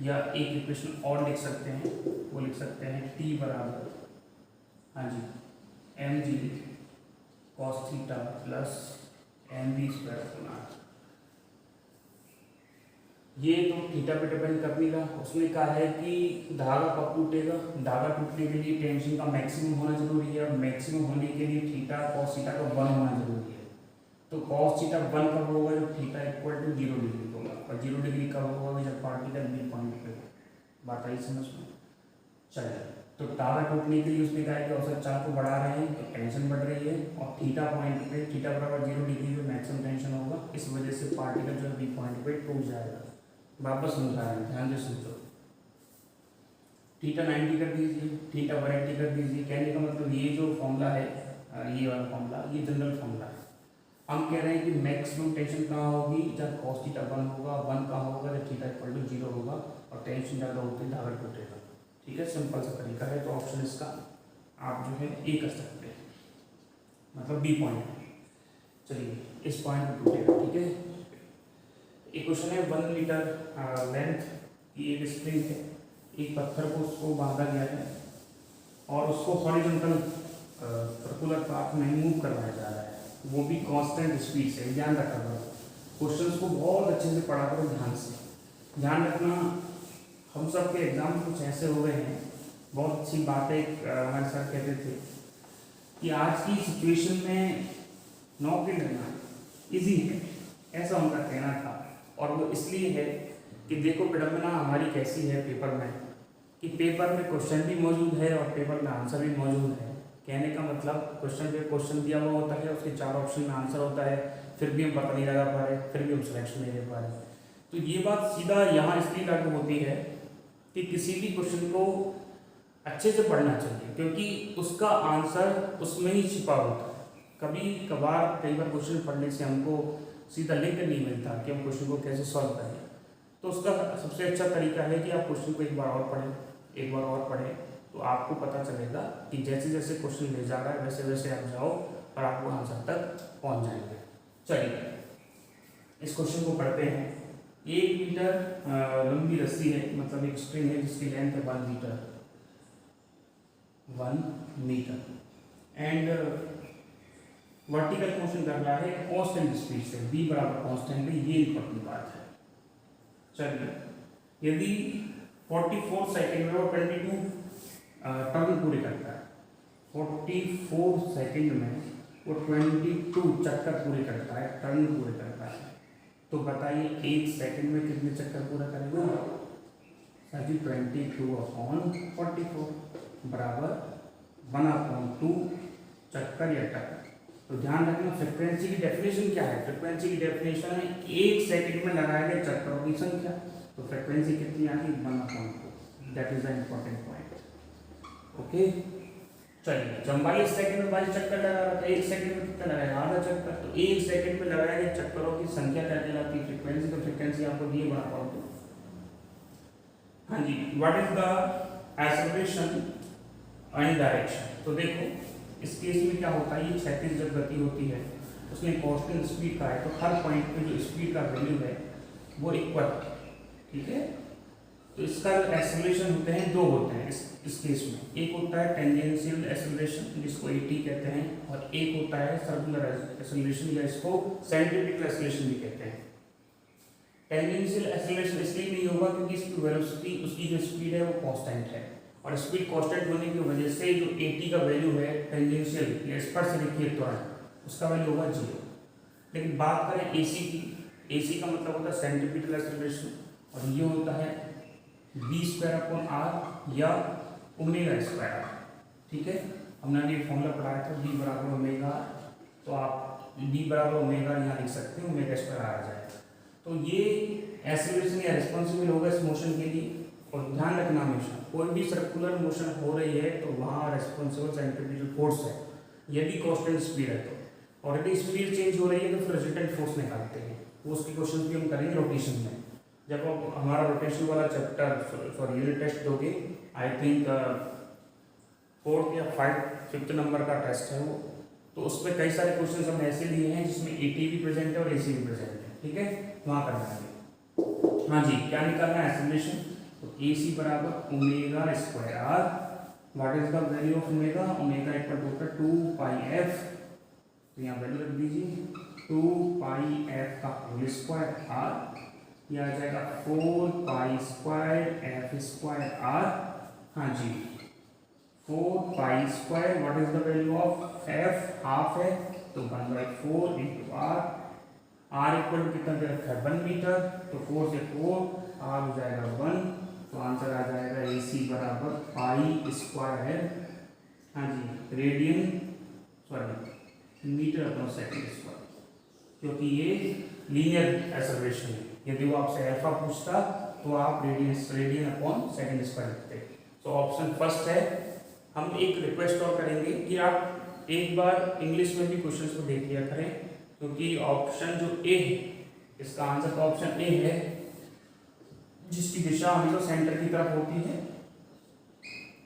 या एक इक्वेशन और लिख सकते हैं, वो लिख सकते हैं टी बराबर, हाँ जी, M G cos theta plus M B square upon R. ये तो थीटा पे डिपेंड कर देगा। उसने कहा है कि धागा कब टूटेगा, धागा टूटने के लिए टेंशन का मैक्सिमम होना जरूरी है, और मैक्सिमम होने के लिए थीटा कॉस थीटा का 1 होना जरूरी है। तो कॉस थीटा 1 कब होगा, जब थीटा इक्वल टू 0 डिग्री होगा, और 0 डिग्री कब होगा, जब पार्टिकल बी पॉइंट पे हो। बात आई समझ में, चलिए। तो धागा टूटने के लिए उसने कहा है कि औसत चाल को बढ़ा रहे हैं तो टेंशन बढ़ रही है, और थीटा पॉइंट पे थीटा बराबर 0 डिग्री पे मैक्सिमम टेंशन होगा, इस वजह से पार्टिकल जो है बी पॉइंट पे टूट जाएगा। वापस समझा रहे हैं, ध्यान से समझो। थीटा 90 कर दीजिए, थीटा 180 कर दीजिए। कहने का मतलब ये जो फॉर्मूला है, ये वाला फॉर्मूला, ये जनरल फॉर्मूला है। हम कह रहे हैं कि मैक्सिमम टेंशन कहाँ होगी, जब कॉस थीटा 1 होगा, 1 कहाँ होगा, जब थीटा इक्वल टू 0 होगा, और टेंशन ज़्यादा होती है धागा टूटेगा। ठीक है, सिंपल सा तरीका है। तो ऑप्शन इसका आप जो है ए कर सकते हैं, मतलब बी पॉइंट। चलिए, इस पॉइंट पे टूटेगा। ठीक है, एक क्वेश्चन है 1 मीटर लेंथ की एक स्प्रिंग है, एक पत्थर को उसको बांधा गया है और उसको हॉरिजॉन्टल सर्कुलर पाथ में मूव करवाया जा रहा है, वो भी कांस्टेंट स्पीड से। ध्यान रखा करो, क्वेश्चंस को बहुत अच्छे से पढ़ा करो, ध्यान से। ध्यान रखना, हम सब के एग्जाम कुछ ऐसे हो गए हैं, बहुत अच्छी बातें हमारे सर कहते थे कि आज की सिचुएशन में नौकरी लगना इजी है, ऐसा उनका कहना था। और वो इसलिए है कि देखो विडम्बना हमारी कैसी है पेपर में, कि पेपर में क्वेश्चन भी मौजूद है और पेपर में आंसर भी मौजूद है। कहने का मतलब क्वेश्चन पे क्वेश्चन दिया हुआ होता है, उसके 4 ऑप्शन में आंसर होता है, फिर भी हम पता नहीं लगा पा रहे, फिर भी हम सिलेक्शन नहीं ले पा रहे। तो ये बात सीधा यहाँ इसलिए लागू होती है कि किसी भी क्वेश्चन को अच्छे से पढ़ना चाहिए, क्योंकि उसका आंसर उसमें ही छिपा होता है। कभी कभार कई बार क्वेश्चन पढ़ने से हमको सीधा लिंक नहीं मिलता कि हम क्वेश्चन को कैसे सॉल्व करें। तो उसका सबसे अच्छा तरीका है कि आप क्वेश्चन को एक बार और पढ़ें, एक बार और पढ़ें, तो आपको पता चलेगा कि जैसे जैसे क्वेश्चन ले जा रहा है वैसे वैसे आप जाओ और आपको आंसर तक पहुंच जाएंगे। चलिए, इस क्वेश्चन को पढ़ते हैं। 1 मीटर लंबी रस्सी है, मतलब एक स्ट्रिंग है जिसकी लेंथ है 1 meter, 1 meter, and vertical motion कर रहा है कांस्टेंट स्पीड से, v बराबर कांस्टेंट है, ये इंपॉर्टेंट बात है। चलिए, यदि 44 सेकंड में वो 22 टर्न पूरे करता है, 44 सेकंड में वो 22 चक्कर पूरे करता है, टर्न पूरे करता है, तो बताइए 1 सेकंड में कितने चक्कर पूरा करेगा? सर जी 22/44 बराबर 1/2 चक्कर या टक्कर। तो ध्यान रखना, फ्रिक्वेंसी की डेफिनेशन क्या है? फ्रिक्वेंसी की डेफिनेशन है 1 सेकंड में लगाए गए चक्करों की संख्या। तो फ्रिक्वेंसी कितनी आती है? 1/2। That is the important point. Okay, चलिए, जब 22 सेकंड में 22 चक्कर लगा रहा था, 1 सेकंड में कितना लगाएगा? आधा चक्कर। तो 1 सेकंड में लगाए गए चक्करों की संख्या क्या कहलाती है? फ्रिक्वेंसी। तो फ्रिक्वेंसी आपको दिए 1/2। हाँ जी, what is the acceleration and direction? तो देखो, इस केस में क्या होता है, ये 36 जब गति होती है, उसने कांस्टेंट स्पीड का है, तो हर पॉइंट पे जो स्पीड का वैल्यू है वो इक्वल, ठीक है। तो इसका जो एक्सेलरेशन होते हैं 2 होते हैं इस केस में। एक होता है टेंजेंशियल एक्सेलरेशन जिसको AT कहते हैं, और एक होता है सर्कुलर एक्सेलरेशन, या इसको सेंट्रीपिटल एक्सेलरेशन भी कहते हैं। टेंजेंशियल एक्सेलरेशन इसलिए नहीं होगा क्योंकि इसकी वेलोसिटी, उसकी जो स्पीड है वो कांस्टेंट है, और स्पीड कांस्टेंट होने की वजह से जो AT का वैल्यू है टेंजेंशियल या स्पर्शरेखीय त्वरण, उसका वैल्यू होगा 0। लेकिन बात करें AC की, AC का मतलब होता है सेंट्रीपिटल एक्सेलरेशन, और ये होता है v² अपॉन r या ओमेगा स्क्वायर। ठीक है, हमने ये फॉर्मूला पढ़ाया था b बराबर ओमेगा, तो आप b बराबर ओमेगा यहाँ लिख सकते हैं, ओमेगा स्क्वायर आ जाएगा। तो ये एक्सेलरेशन या रिस्पॉन्सिबल होगा इस मोशन के लिए। और ध्यान रखना हमेशा कोई भी सर्कुलर मोशन हो रही है तो वहाँ रिस्पॉन्सिबल सेंट्रीफ्यूगल फोर्स है, यदि कांस्टेंट स्पीड है तो। और यदि स्पीड चेंज हो रही है तो फिर रिजल्टेंट फोर्स निकालते हैं, उसके क्वेश्चन भी हम करेंगे रोटेशन में। जब आप हमारा रोटेशन वाला चैप्टर सॉरी यूनिट टेस्ट दोगे, आई थिंक 4th या 5th नंबर का टेस्ट है वो, तो उसमें कई सारे क्वेश्चन हमने ऐसे लिए हैं जिसमें एटी भी प्रेजेंट है और एसी भी प्रेजेंट है, ठीक है, वहाँ करना है। हाँ जी, क्या निकालना है एक्सेलरेशन, तो AC बराबर omega square R, what is the value of omega, omega equal to होता है 2 पाई एफ, तो यहाँ वैल्यू रख दीजिए 2 पाई एफ का होल स्क्वायर आर, ये आ जाएगा 4 pi square F square R. हाँ जी, 4 pi square, what is the value of F, half है तो 1/4 into R, R equal to कितना दे रखा है 1 मीटर, तो 4 से 4 आर हो जाएगा 1, तो आंसर आ जाएगा AC बराबर पाई स्क्वायर है, हाँ जी, radian sorry metre upon second square, क्योंकि ये लीनियर एक्सेलरेशन है। यदि वो आपसे अल्फा पूछता तो आप रेडियन अपॉन सेकंड स्क्वायर लिखते। तो ऑप्शन फर्स्ट है। हम एक रिक्वेस्ट और करेंगे कि आप एक बार इंग्लिश में भी क्वेश्चंस को देख लिया करें, क्योंकि ऑप्शन जो ए है, इसका आंसर तो ऑप्शन ए है, जिसकी दिशा हमेशा सेंटर की तरफ होती है,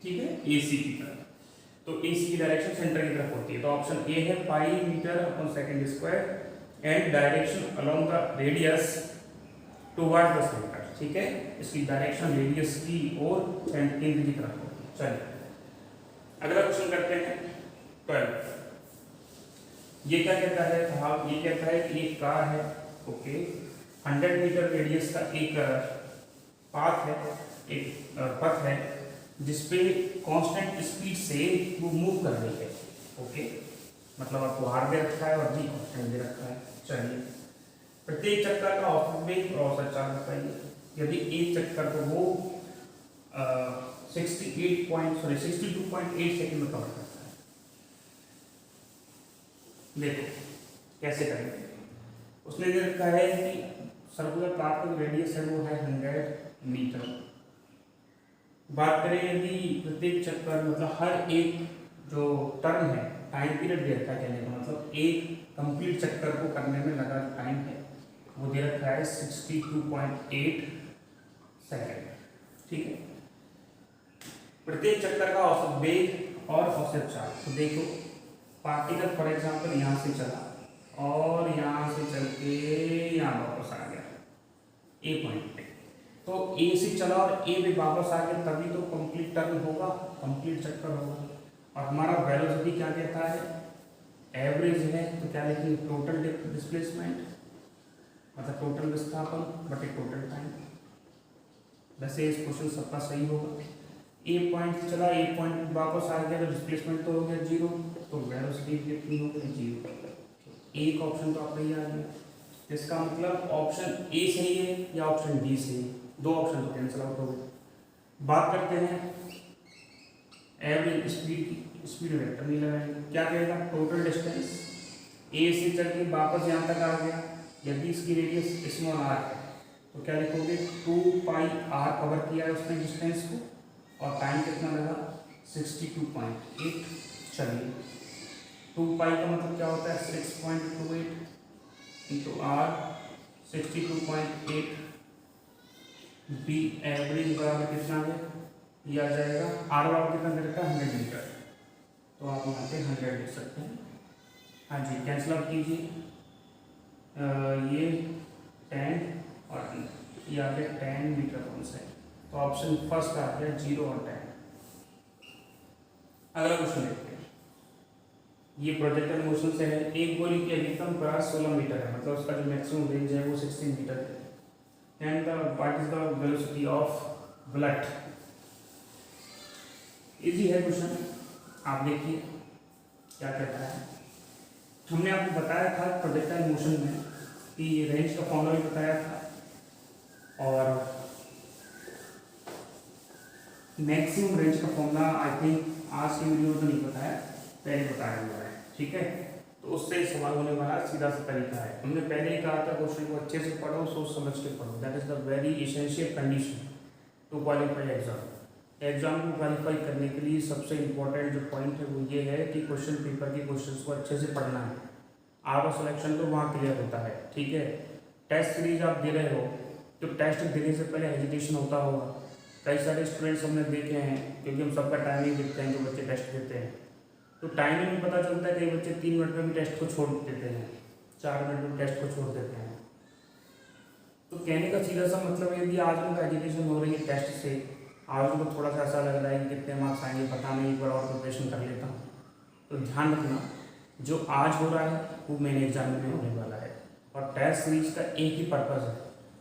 ठीक है, AC की तरफ, तो AC की डायरेक्शन सेंटर की तरफ होती है, तो ऑप्शन ए है pi meter upon second square and direction along the radius toward the center, ठीक है, इसकी डायरेक्शन रेडियस की और केंद्र की तरफ होती है। चलिए अगला क्वेश्चन करते हैं 12। ये क्या कहता है साहब, ये कहता है कि एक कार है, ओके, 100 मीटर रेडियस का एक पाथ है, एक पथ है, जिसपे कांस्टेंट स्पीड से वो मूव कर रही है, ओके, मतलब आपको आर दे रखा है और भी कांस्टेंट दे रखा है। चलिए प्रत्येक चक्कर का औसत वेग और औसत चाल बताइए। यदि एक चक्कर को वो 62.8 सेकंड में कवर करता है। देखो कैसे करेंगे, उसने दे रखा है कि सर्कुलर पाथ का रेडियस है वो है 100 मीटर। बात करें यदि प्रत्येक चक्कर मतलब हर एक जो टर्न है, टाइम पीरियड दे रखा है, कहने का मतलब एक कंप्लीट चक्कर को करने में लगा जो टाइम है वो दे रखा है 62.8 सेकेंड, ठीक है। प्रत्येक चक्कर का औसत वेग और औसत चाल, तो देखो पार्टिकल फॉर एग्जांपल यहाँ से चला और यहाँ से चल के यहाँ वापस आ गया ए पॉइंट पे, तो ए से चला और ए पे वापस आ गया, तभी तो कंप्लीट टर्न होगा, कंप्लीट चक्कर होगा। और हमारा वेलोसिटी क्या कहता है, एवरेज है, तो क्या लिखेंगे टोटल डिस्प्लेसमेंट, मतलब टोटल विस्थापन बटे टोटल टाइम। वैसे इस क्वेश्चन सबका सही होगा। ए पॉइंट से चला, ए पॉइंट वापस आ गया तो डिस्प्लेसमेंट तो हो गया 0, तो वेलोसिटी कितनी हो गई 0। एक ऑप्शन तो आपका ही आ गया। इसका मतलब ऑप्शन ए सही है या ऑप्शन डी सही है, दो ऑप्शन तो कैंसिल आउट हो गए। बात करते हैं एवरेज स्पीड की, स्पीड वेक्टर नहीं लगाएंगे, क्या कहेगा टोटल डिस्टेंस, ए से चल के वापस यहाँ तक आ गया, यदि इसकी रेडियस स्मॉल आर है तो क्या लिखोगे 2 पाई आर कवर किया है उसने डिस्टेंस को, और टाइम कितना लगा 62.8। चलिए 2 पाई का मतलब क्या होता है 6.28 इंटू आर 62.8, बी एवरेज बराबर कितना है, ये आ जाएगा आर बराबर कितना दे रखा है 100 मीटर, तो आप यहाँ पे 100 लिख सकते हैं। हाँ जी कैंसिल आउट कीजिए, ये 10 और ये आ गया 10 मीटर कौन सा है, तो ऑप्शन फर्स्ट आ गया 0 और 10। अगला क्वेश्चन देखते हैं, ये प्रोजेक्टाइल मोशन से है, एक गोली की अधिकतम प्रयास 16 मीटर है, मतलब उसका जो मैक्सिमम रेंज है वो 16 मीटर है, and the what is the velocity of bullet. Easy है क्वेश्चन, आप देखिए क्या कहता है। हमने आपको बताया था प्रोजेक्टाइल मोशन में कि रेंज का फॉर्मूला भी बताया था, और मैक्सिमम रेंज का फॉर्मूला आई थिंक आज की वीडियो में तो नहीं बताया, पहले बताया हुआ है, ठीक है। तो उससे सवाल होने वाला सीधा सा तरीका है। हमने पहले ही कहा था क्वेश्चन को अच्छे से पढ़ो, सोच समझ के पढ़ो, that is the very essential condition to qualify exam. Exam को क्वालिफाई करने के लिए सबसे इम्पोर्टेंट जो पॉइंट है वो ये है कि क्वेश्चन पेपर के क्वेश्चंस को अच्छे से पढ़ना है। आउट ऑफ सिलेक्शन तो वहाँ क्लियर होता है, ठीक है। टेस्ट सीरीज आप दे रहे हो तो टेस्ट देने से पहले हेजिटेशन होता होगा। कई सारे स्टूडेंट्स हमने देखे हैं, क्योंकि हम सबका टाइमिंग देखते हैं जो बच्चे टेस्ट देते हैं, तो टाइमिंग में पता चलता है कई बच्चे 3 मिनट में भी टेस्ट को छोड़ देते हैं, 4 मिनट में टेस्ट को छोड़ देते हैं। तो कहने का सीधा सा मतलब है, यदि आज उनका एजुकेशन हो रही है टेस्ट से, आज उनको थोड़ा सा ऐसा लग रहा है कि कितने मार्क्स आएंगे पता नहीं, एक बार और प्रिपरेशन कर लेता हूँ, तो ध्यान रखना जो आज हो रहा है वो मेन एग्जाम में होने वाला है। और टेस्ट सीरीज का एक ही पर्पज़ है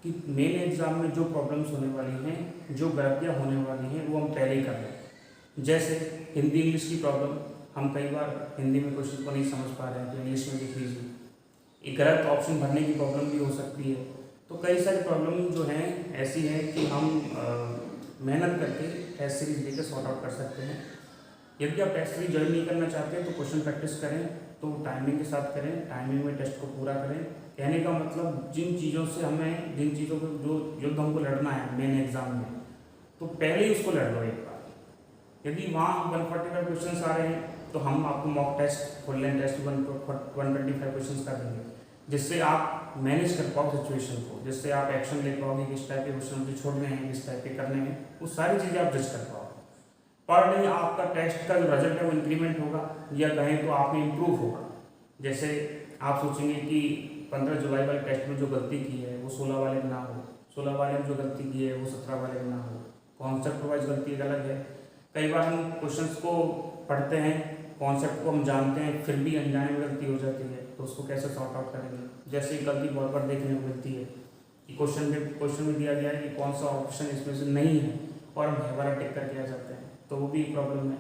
कि मेन एग्जाम में जो प्रॉब्लम्स होने वाली हैं, जो गलतियाँ होने वाली हैं, वो हम पहले ही कर लें। जैसे हिंदी इंग्लिश की प्रॉब्लम, हम कई बार हिंदी में क्वेश्चन को नहीं समझ पा रहे हैं तो इंग्लिश में लिख लीजिए। एक गलत ऑप्शन भरने की प्रॉब्लम भी हो सकती है। तो कई सारी प्रॉब्लम जो हैं ऐसी हैं कि हम मेहनत करके टेस्ट सीरीज लेकर सॉर्ट आउट कर सकते हैं। यदि आप टेस्ट सीरीज ज्वाइन नहीं करना चाहते हैं तो क्वेश्चन प्रैक्टिस करें, तो टाइमिंग के साथ करें, टाइमिंग में टेस्ट को पूरा करें। कहने का मतलब जिन चीज़ों से हमें, जिन चीज़ों को जो युद्ध हमको लड़ना है मेन एग्जाम में, तो पहले ही उसको लड़ लो एक बार। यदि वहाँ 145 क्वेश्चन आ रहे हैं तो हम आपको mock test, full length test 125 question कर देंगे, जिससे आप मैनेज कर पाओ सिचुएशन को, जिससे आप एक्शन ले पाओगे, किस टाइप के क्वेश्चन मुझे छोड़ने हैं, किस टाइप के करने हैं, वो सारी चीज़ें आप जज कर पाओ। पर नहीं आपका टेस्ट का जो रिजल्ट है वो इंक्रीमेंट होगा, या कहें तो आप में इम्प्रूव होगा। जैसे आप सोचेंगे कि 15 जुलाई वाले टेस्ट में जो गलती की है वो 16 वाले में ना हो, 16 वाले में जो गलती की है वो 17 वाले में ना हो। कॉन्सेप्ट वाइज गलती अलग है। कई बार हम क्वेश्चंस को पढ़ते हैं, कॉन्सेप्ट को हम जानते हैं, फिर भी अनजाने में गलती हो जाती है, तो उसको कैसे सॉर्ट आउट करेंगे। जैसे गलती बहुत बार देखने को मिलती है कि क्वेश्चन में दिया गया है कि कौन सा ऑप्शन इसमें से नहीं है, और हम हमारा टिक करके आ जाते हैं, तो वो भी एक प्रॉब्लम है।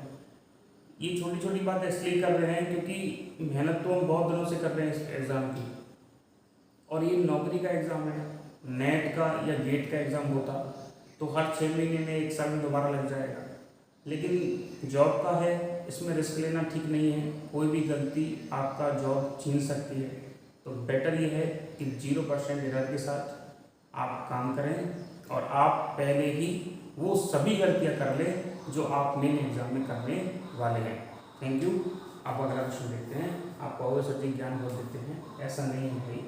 ये छोटी छोटी बात इसलिए कर रहे हैं क्योंकि मेहनत तो हम बहुत दिनों से कर रहे हैं इस एग्ज़ाम की, और ये नौकरी का एग्ज़ाम है। नेट का या गेट का एग्ज़ाम होता तो हर 6 महीने में 1 साल में दोबारा लग जाएगा, लेकिन जॉब का है, इसमें रिस्क लेना ठीक नहीं है। कोई भी गलती आपका जॉब छीन सकती है, तो बेटर ये है कि 0% एरर के साथ आप काम करें और आप पहले ही वो सभी गलतियां कर लें जो आप मेन एग्जाम में करने वाले हैं। Thank you. आप अगला क्वेश्चन देखते हैं। आपको और सब्जेक्ट ज्ञान बहुत देते हैं, ऐसा नहीं है भाई,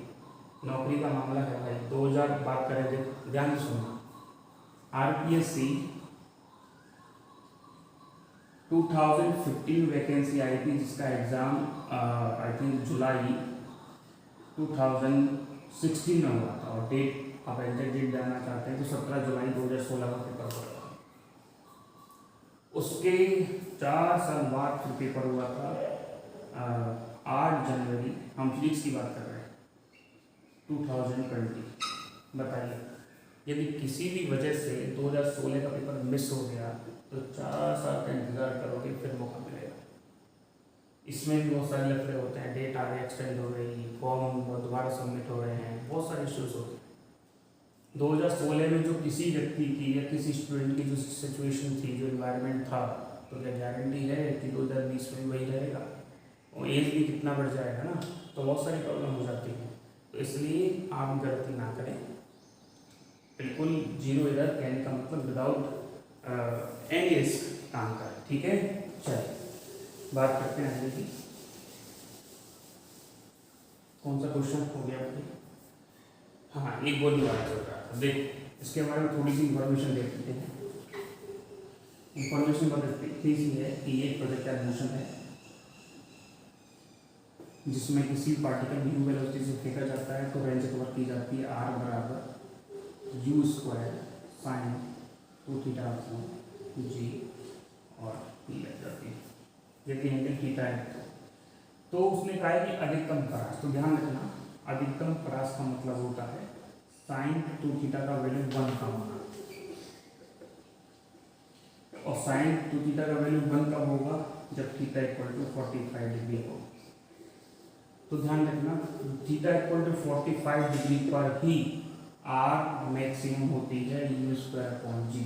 नौकरी का मामला है भाई। 2000 बात करें, ध्यान से सुनना। RPSC 2015 वैकेंसी आई थी, जिसका एग्ज़ाम आई थिंक जुलाई 2016 में हुआ था, और डेट आप एग्जैक्ट डेट जानना चाहते हैं तो 17 जुलाई 2016 का पेपर हुआ था। उसके 4 साल बाद फिर पेपर हुआ था 8 जनवरी, हम फिजिक्स की बात कर रहे हैं, 2020। बताइए, यदि किसी भी वजह से 2016 का पेपर मिस हो गया तो 4 साल का इंतज़ार करोगे, फिर मौका मिलेगा। इसमें भी बहुत सारे लफड़े होते हैं, डेट आगे एक्सटेंड हो गई, फॉर्म दोबारा सबमिट हो रहे हैं, बहुत सारे इश्यूज होते हैं। 2016 में जो किसी व्यक्ति की या किसी स्टूडेंट की जो सिचुएशन थी, जो इन्वायरमेंट था, तो क्या गारंटी है कि 2020 में वही रहेगा? और एज भी कितना बढ़ जाएगा ना, तो बहुत सारी प्रॉब्लम हो जाती है। तो इसलिए आप गलती ना करें, बिल्कुल 0 एरर, कहने का मतलब विदाउट एनी रिस्क काम करें, ठीक है। चलिए बात करते हैं आगे की। कौन सा क्वेश्चन हो गया भाई? हाँ, एक गोली वाला चल रहा था, देखो इसके बारे में थोड़ी सी इंफॉर्मेशन देख लेते हैं। इंफॉर्मेशन बताती है कि ये प्रोजेक्ट एडमिशन है, जिसमें किसी पार्टिकल यू वेलोसिटी से फेंका जाता है तो रेंज कवर की जाती है r बराबर u square sine 2 theta g और p लग जाती है, यदि एंगल थीटा है तो उसने कहा है कि अधिकतम परास। तो ध्यान रखना, अधिकतम परास का मतलब होता है साइन 2 थीटा का वैल्यू 1 का होना, और साइन 2 थीटा का वैल्यू 1 कब होगा? जब थीटा इक्वल टू 45 डिग्री हो। तो ध्यान रखना, थीटा इक्वल टू 45 डिग्री पर ही आर मैक्सिमम होती है u स्क्वायर अपॉन जी।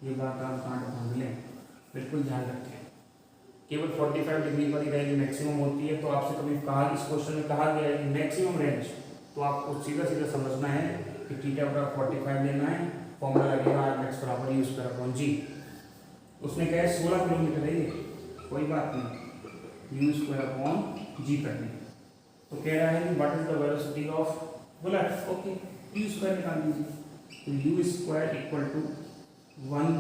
ये बात आप गांठ बांध लें, बिल्कुल ध्यान रखें। केवल 45 डिग्री पर ही रेंज मैक्सिमम होती है। तो आपसे कभी कहा, इस क्वेश्चन में कहा गया है कि मैक्सिमम रेंज, तो आपको सीधा सीधा समझना है कि थीटा बराबर 45 लेना है, फॉर्मूला लगेगा आर मैक्स बराबर यू स्क्वायर अपॉन जी। उसने कहा है 16 किलोमीटर है ये, कोई बात नहीं, यू स्क्वायर अपॉन जी करनी। तो कह रहा है कि what is the velocity of bullet, okay U square निकाल लीजिए। तो U square equal to 1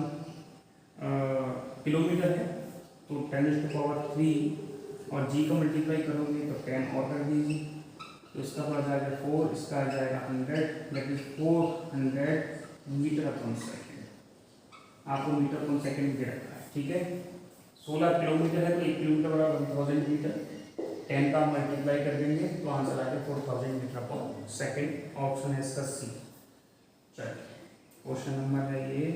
kilometer है, तो 10⁻³ और जी का मल्टीप्लाई करोगे तो 10 और कर दीजिए, तो इसका पड़ जाएगा 4, इसका आ जाएगा 100, that is 400 meter upon second. आपको मीटर अपॉन सेकेंड दे रखा है, ठीक है। 16 किलोमीटर है तो 1 किलोमीटर बराबर 1000 मीटर, 10 का मल्टीप्लाई कर देंगे तो आंसर आएगा 4000 मीटर अपॉन सेकेंड। ऑप्शन है इसका सी। चलिए क्वेश्चन नंबर है ये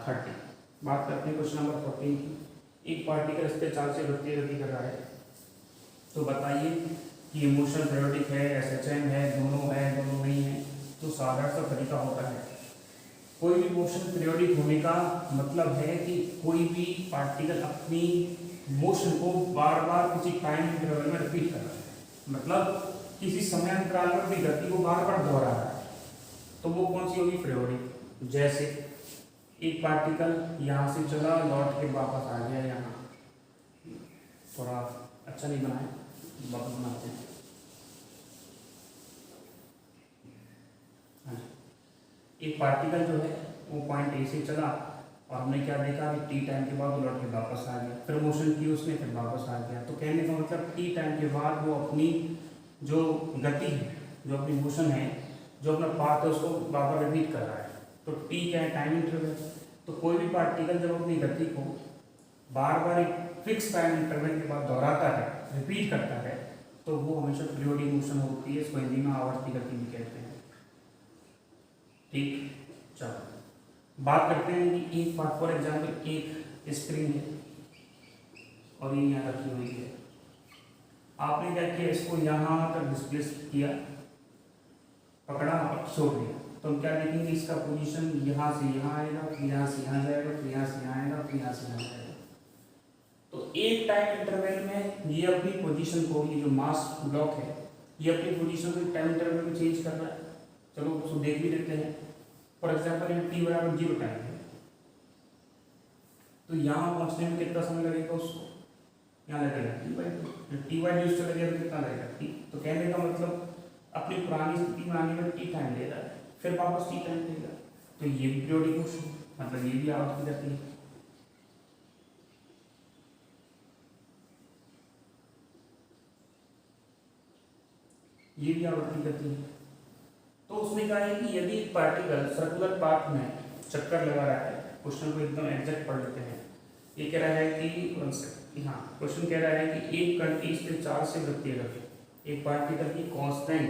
30। बात करते हैं क्वेश्चन नंबर 14 की। एक पार्टिकल इस पे चार्ज से वृत्तीय गति कर रहा है, तो बताइए कि ये मोशन पीरियोडिक है, एसएचएम है, दोनों है, दोनों नहीं है। तो साधारण सा तरीका होता है, कोई भी मोशन पीरियोडिक होने का मतलब है कि कोई भी पार्टिकल अपनी मोशन को बार बार किसी टाइम इंटरवल में रिपीट कर रहा है, मतलब किसी समय अंतराल पर अपनी गति को बार बार दोहरा रहा है, तो वो कौन सी होगी, पीरियोडिक। जैसे एक पार्टिकल यहाँ से चला, लौट के वापस आ गया, यहाँ थोड़ा अच्छा नहीं बनाए, वापस बनाते हैं। हाँ, एक पार्टिकल जो है वो पॉइंट ए से चला और हमने क्या देखा कि टी टाइम के बाद वो लौट के वापस आ गया, फिर मोशन की उसने, फिर वापस आ गया। तो कहने का मतलब टी टाइम के बाद वो अपनी जो गति है, जो अपनी मोशन है, जो अपना पाथ है, उसको बार बार रिपीट कर रहा है। तो टी क्या है, टाइम इंटरवल। तो कोई भी पार्टिकल जब अपनी गति को बार बार एक फिक्स टाइम इंटरवल के बाद दोहराता है, रिपीट करता है, तो वो हमेशा पीरियोडिक मोशन होती है। इसको हिंदी में आवर्ती गति भी कहते हैं, ठीक। चलो बात करते हैं कि एक पार्ट, फॉर एग्जाम्पल एक स्प्रिंग है और ये यहाँ रखी हुई है, आपने क्या किया, इसको यहाँ तक डिस्प्लेस किया, पकड़ा और छोड़ दिया। तो हम क्या देखेंगे, इसका पोजीशन यहाँ से यहाँ आएगा, फिर यहाँ से यहाँ जाएगा, फिर यहाँ से यहाँ आएगा, फिर यहाँ से यहाँ जाएगा। तो एक टाइम इंटरवल में ये अपनी पोजीशन को, ये जो मास ब्लॉक है, ये अपनी पोजीशन को टाइम इंटरवल में चेंज कर रहा है। चलो उसको देख भी देते हैं। फॉर एग्जाम्पल टी बराबर 0 टाइम है, तो यहाँ पहुँचने में कितना समय लगेगा, उसको यहाँ लगेगा T/2 से लगेगा तो कितना लगेगा T। तो कहने का मतलब अपनी पुरानी स्थिति में आने में टी टाइम ले रहा है, फिर वापस टी टाइम लेगा। तो ये भी पीरियोडिक मोशन, मतलब ये भी आवर्ती गति है। ये भी आवर्ती गति है। तो उसने कहा है कि यदि पार्टिकल सर्कुलर पाथ में चक्कर लगा रहा है, क्वेश्चन को एकदम एग्जैक्ट पढ़ लेते हैं। ये कह रहा है कि हाँ, क्वेश्चन कह रहा है कि एक कण की स्थिति चार्ज से वृत्तीय गति, एक पार्टिकल की कांस्टेंट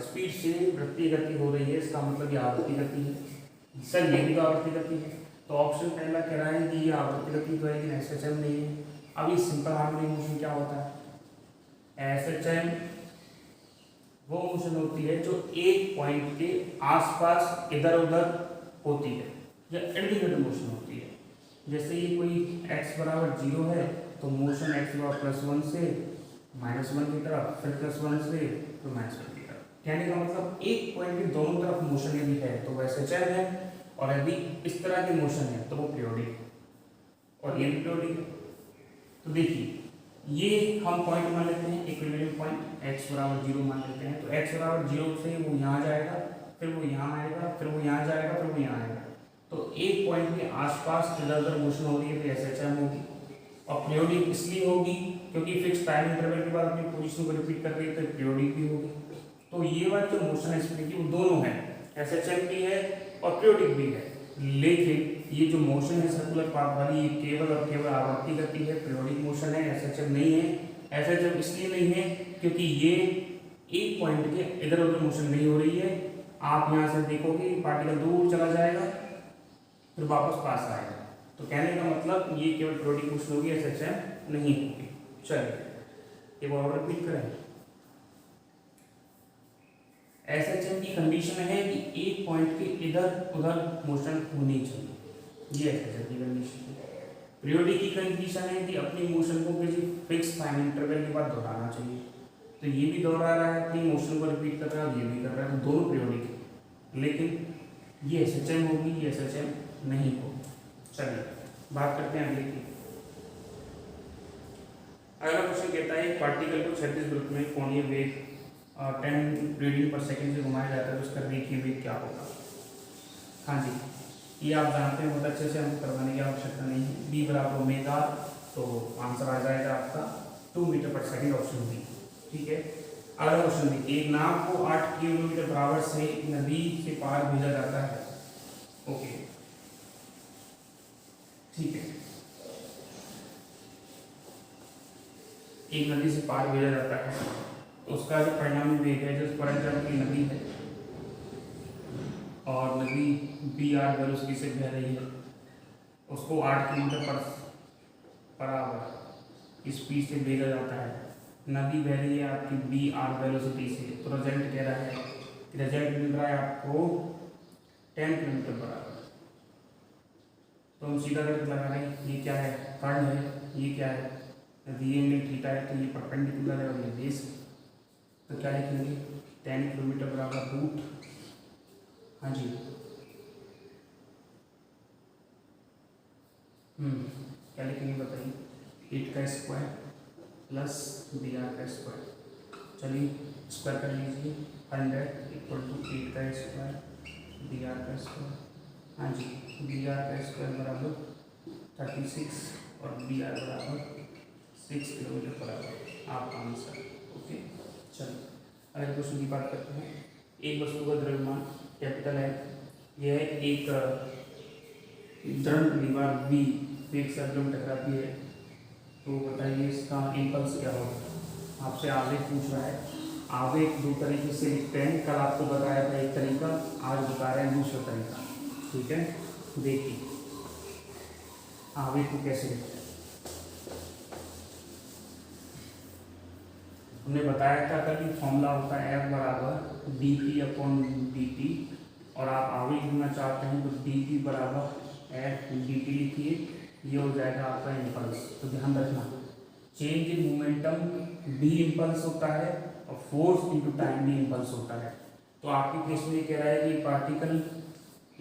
स्पीड से वृत्तीय गति हो रही है, इसका मतलब ये आवर्ती गति है। सर ये भी तो आवर्ती गति है। तो ऑप्शन पहला कह रहा है कि ये आवर्ती गति तो है, लेकिन एसएचएम नहीं है। अब ये सिंपल हार्मोनिक मोशन क्या होता है, एसएचएम वो मोशन होती है जो एक पॉइंट के आसपास इधर उधर होती है, या इर्द गिर्द मोशन होती है। जैसे ये कोई x बराबर 0 है, तो मोशन x बराबर +1 से -1 की तरफ, फिर +1 से फिर -1 की तरफ। कहने का मतलब एक पॉइंट के दोनों तरफ मोशन यदि है तो वह एसएचएम है, और यदि इस तरह की मोशन है तो वो पीरियोडिक है, और ये भी पीरियोडिक है। तो देखिए ये हम पॉइंट मान लेते हैं, इक्विलिब्रियम पॉइंट x बराबर 0 मान लेते हैं। तो x बराबर 0 से वो यहाँ जाएगा, फिर वो यहाँ आएगा, फिर वो यहाँ जाएगा, फिर वो यहाँ आएगा। तो एक पॉइंट के आसपास इधर उधर मोशन हो रही है तो एसएचएम होगी। और पीरियोडिक इसलिए होगी क्योंकि फिक्स टाइम इंटरवल के बाद अपनी पोजीशन को रिपीट कर रही है, तो पीरियोडिक भी होगी। तो ये वाली जो मोशन है स्प्रिंग की, वो दोनों है, एसएचएम भी है और पीरियोडिक भी है। लेकिन ये जो मोशन है सर्कुलर पाथ वाली, ये केवल और केवल आवर्ती गति है, पीरियोडिक मोशन है, एसएचएम नहीं है। एसएचएम इसलिए नहीं है क्योंकि ये एक पॉइंट के इधर उधर मोशन नहीं हो रही है। आप यहाँ से देखोगे पार्टिकल दूर चला जाएगा, फिर वापस पास आएगा। तो कहने का मतलब ये केवल पीरियोडिक मोशन होगी, एसएचएम नहीं होगी। चलिए एक और रिपीट करें। एसएचएम की कंडीशन है कि एक पॉइंट के इधर उधर मोशन होनी चाहिए, ये एसएचएम की कंडीशन है। पीरियोडिक की कंडीशन है कि अपनी मोशन को किसी फिक्स टाइम इंटरवल के बाद दोहराना चाहिए। तो ये भी दोहरा रहा है, अपनी मोशन को रिपीट कर रहा है, और ये भी कर रहा है, तो दोनों पीरियोडिक है। लेकिन ये SHM होगी, ये SHM नहीं होगी। चलिए बात करते हैं अगले की। अगला क्वेश्चन कहता है एक पार्टिकल को 36 वृत्त में कोणीय वेग 10 रेडियन पर सेकंड से घुमाया जाता है, तो उसका रेखीय वेग क्या होगा। हाँ जी, ये आप जानते हैं, बहुत अच्छे से हमको करवाने की आवश्यकता नहीं है। बी बराबर ओमेगा, तो आंसर आ जाएगा आपका 2 मीटर पर सेकंड, ऑप्शन बी। ठीक है, अगला क्वेश्चन देखिए, एक नाव को 8 किलोमीटर बराबर से नदी से पार भेजा जाता है। ओके ठीक है, एक नदी से पार भेजा जाता है, तो उसका जो परिणामी वेग है, जो परजल की नदी है और नदी BR वेलोसिटी से बह रही है, उसको 8 किलोमीटर पर आवर स्पीड से भेजा जाता है। नदी बह रही है आपकी BR वेलोसिटी से, तो रिजल्ट कह रहा है कि रिजल्ट मिल रहा है आपको 10 किलोमीटर पर आवर। तो हम सीधा गणित लगा रहे हैं, ये क्या है, कर्ण है, ये क्या है, यदि ये एंगल थीटा है तो ये परपेंडिकुलर है और ये बेस है, तो क्या लिखेंगे 10 किलोमीटर बराबर रूट, हाँ जी क्या लिखेंगे बताइए, 8 का स्क्वायर प्लस BR का स्क्वायर। चलिए स्क्वायर कर लीजिए, 100 इक्वल टू 8 का स्क्वायर BR का स्क्वायर। हाँ जी, BR का स्क्वायर बराबर 36 और BR बराबर 6 किलोमीटर पर आवर, आपका आंसर। ओके चलिए अगले क्वेश्चन की बात करते हैं। एक वस्तु का द्रव्यमान कैपिटल है, यह एक दृढ़ दीवार B वेग से अग्रम टकराती है, तो बताइए इसका इम्पल्स क्या होगा। आपसे आवेग पूछ रहा है। आवेग दो तरीके से लिखते हैं, कल आपको बताया था एक तरीका, आज बता रहे हैं दूसरा तरीका। ठीक है, देखिए आवेग को कैसे लिखते हैं। हमने बताया था कल कि फॉर्मूला होता है F बराबर dP/dt, और आप आवेग लिखना चाहते हैं तो dP बराबर F/dt लिखिए, ये हो जाएगा आपका इम्पल्स। तो ध्यान रखना, change in momentum B impulse होता है और force into time B impulse होता है। तो आपके केस में ये कह रहा है कि पार्टिकल,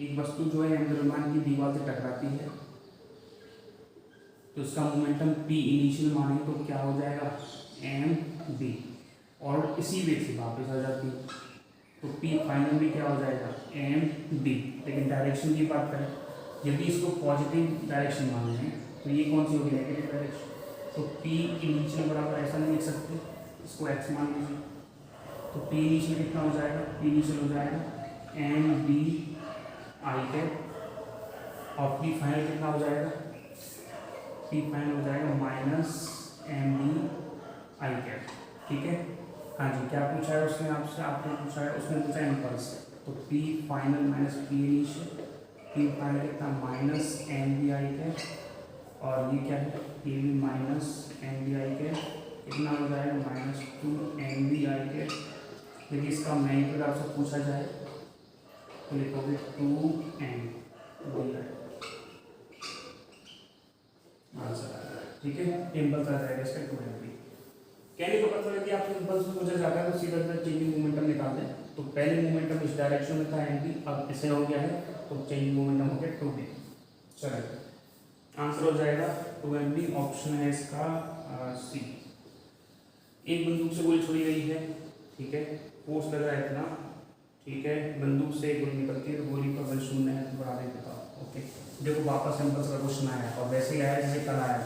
एक वस्तु जो है द्रव्यमान की दीवार से टकराती है, तो उसका मोमेंटम P इनिशियल माने तो क्या हो जाएगा mB, और इसी वेग से वापस आ जाती है, तो P फाइनल भी क्या हो जाएगा mB। लेकिन डायरेक्शन की बात करें, यदि इसको पॉजिटिव डायरेक्शन मान लें तो ये कौन सी होगी, नेगेटिव डायरेक्शन। तो P इनिशियल बराबर ऐसा नहीं लिख सकते, इसको x मान लीजिए, तो P इनिशियल कितना हो जाएगा, P इनिशियल हो जाएगा mB I कैप, और P फाइनल कितना हो जाएगा, P फाइनल हो जाएगा माइनस mB I कैप। ठीक है, हाँ जी, क्या पूछा है उसने आपसे, आपने पूछा है, उसने पूछा है इम्पल्स, तो P final minus P initial, P final कितना माइनस mB I कैप, और ये क्या है ये भी माइनस mB I कैप, कितना हो जाएगा माइनस 2 mB I कैप। यदि इसका मैग्नीट्यूड आपसे पूछा जाए तो लिखोगे 2mB I, आंसर आ जाएगा। ठीक है, इम्पल्स आ जाएगा इसका 2mB। कहने को पता चला कि आपको इम्पल्स में पूछा जाता है तो सीधा चेंजिंग मोमेंटम निकाल दें, तो पहले मोमेंटम इस डायरेक्शन में था mB, अब इसे हो गया है तो चेंजिंग मोमेंटम हो गया 2b। चलिए आंसर हो जाएगा 2mB, ऑप्शन है इसका C। एक बंदूक से गोली छोड़ी गई है, ठीक है, फोर्स लगा है इतना, ठीक है, बंदूक से गोली निकलती है तो गोली का बल 0 है, तो बढ़ा दें बताओ। ओके, देखो वापस इम्पल्स का क्वेश्चन आया और वैसे ही आया जैसे कल आया,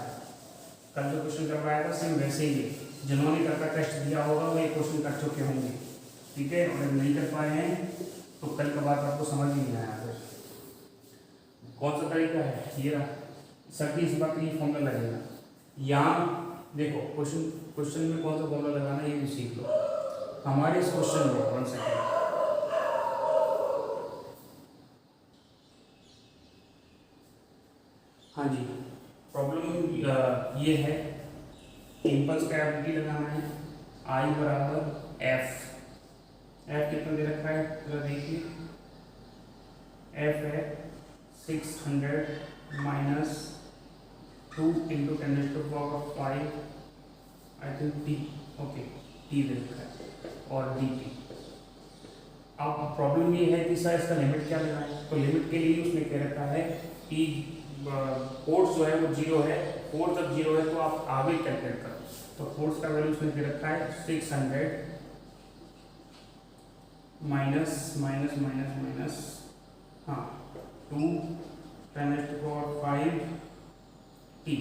कल जो क्वेश्चन करवाया था सेम वैसे ही है, जिन्होंने कल का टेस्ट दिया होगा वो ये क्वेश्चन कर चुके होंगे। ठीक है, और नहीं कर पाए हैं तो कल का बात आपको समझ ही नहीं आया। फिर कौन सा तरीका है, ये रहा, सर्दी इस बात के लिए फॉर्मूला लगेगा। यहाँ देखो क्वेश्चन में कौन सा फॉर्मूला लगाना है ये भी सीख लो। हमारे इस क्वेश्चन में 1 सेकेंड, हाँ जी, प्रॉब्लम ये है, इम्पल्स का एबिलिटी लगाना है, I बराबर F कितना दे रखा है जरा देखिए, F है 600 minus 2 into 10⁵ I think T, okay T दे रखा है और डी टी। अब प्रॉब्लम ये है कि सर इसका लिमिट क्या लेना है, तो लिमिट के लिए उसने कह रखा है कि फोर्स जो है वो 0 है, फोर्स जब 0 है तो आप आगे कैलकुलेट करो। तो फोर्स का वैल्यू उसने दे रखा है 600 माइनस माइनस माइनस माइनस हाँ 2 10⁵ टी।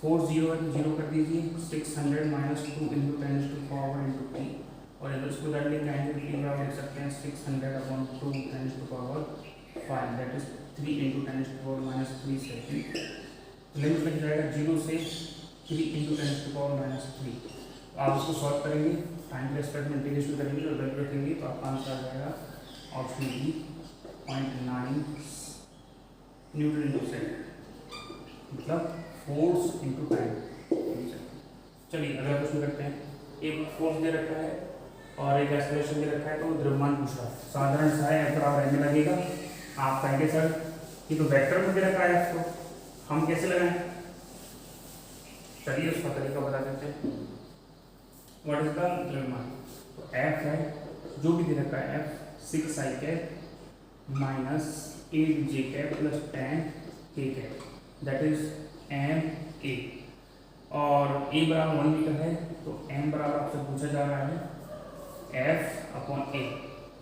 फोर्स 0 है तो 0 कर दीजिए, 600 माइनस 2 इंटू 10⁵ टी, और इधर उसको उधर लेके आएंगे तो आप लिख सकते हैं 600/2 10⁵, that is 3 into 10⁻³ second. Limit लग जाएगा 0 से 3 इंटू 10⁻³। तो आप उसको सॉल्व करेंगे, टाइम के रेस्पेक्ट में इंटीग्रेशन करेंगे और वैल्यू रखेंगे तो आपका आंसर आ जाएगा option B 0.9 newton into second, मतलब फोर्स इंटू टाइम। चलिए अगला क्वेश्चन करते हैं। एक फोर्स दे रखा है और एक एक्सेलरेशन दे रखा है, तो द्रव्यमान पूछ रहा है। साधारण सा है, F बराबर रहने लगेगा। आप कहेंगे सर ये तो वेक्टर में दे रखा है, F को हम कैसे लगाएं? चलिए उसका तरीका बता देते हैं। व्हाट इज द द्रव्यमान? तो F है जो भी दे रखा है, F 6i cap minus 8j cap plus 10k cap, that is ma, और a बराबर 1 मीटर है, तो m बराबर आपसे पूछा जा रहा है F/a।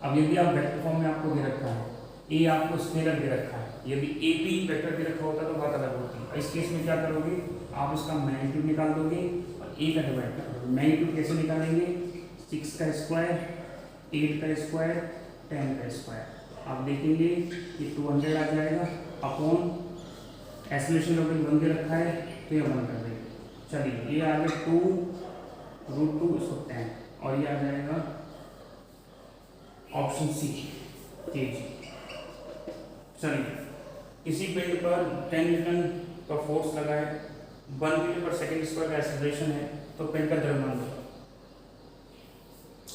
अब यदि आप वेक्टर फॉर्म में आपको दे रखा है, a आपको स्केलर दे रखा है, यदि a भी वेक्टर दे रखा होता तो बात अलग होती। इस केस में क्या करोगे, आप इसका मैग्नीट्यूड निकाल दोगे और a का डिवाइड कर दोगे। मैग्नीट्यूड कैसे निकालेंगे? 6 का स्क्वायर, 8 का स्क्वायर, 10 का स्क्वायर। आप देखेंगे ये 200 आ जाएगा अपॉन एक्सेलरेशन लेवल 1 दे रखा है तो ये 1 कर देंगे। चलिए ये आ गया 2√2 इसको 10, और ये आ जाएगा ऑप्शन सी kg। चलिए इसी पिंड पर 10 न्यूटन का फोर्स लगा है, 1 मीटर पर सेकेंड स्क्वायर का एक्सेलरेशन है, तो पिंड का द्रव्यमान बताओ।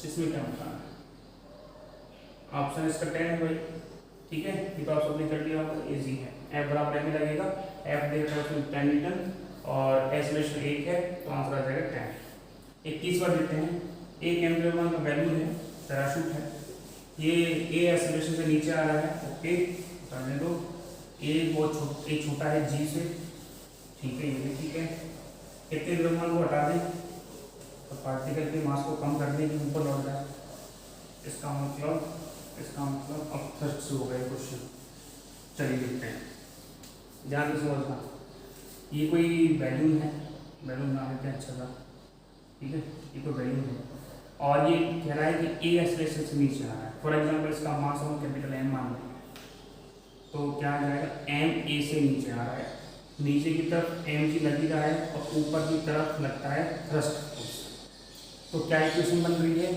इसमें क्या होता है? ऑप्शन इसका 10 है भाई, ठीक है, ये तो आप सबने कर लिया होगा, इजी है। F बराबर रहने लगेगा, F दे रखा है 10 न्यूटन और एक्सेलरेशन 1 है, तो आंसर आ जाएगा 10। 21 बार देते हैं। एक m द्रव्यमान का वैल्यू है, पैराशूट है, ये a एक्सेलरेशन से नीचे आ रहा है, ओके करने दो। a बहुत छोटा है g से, ठीक है, ये भी ठीक है। कितने द्रव्यमान को हटा दें तो पार्टिकल के मास को कम कर दें कि ऊपर लौट जाए। इसका मतलब अब थर्स्ट से हो गया क्वेश्चन। चलिए देखते हैं, ध्यान से समझना। ये कोई बैलून है, बैलून बना लेते हैं अच्छा सा, ठीक है, ये कोई बैलून है और ये कह रहा है कि a एक्सेलरेशन से नीचे आ रहा है। फॉर एग्जांपल इसका मास हम कैपिटल M मान लें, तो क्या आ जाएगा, m a से नीचे आ रहा है, नीचे की तरफ mg लग रहा है और ऊपर की तरफ लगता है थ्रस्ट फोर्स। तो क्या इक्वेशन बन रही है,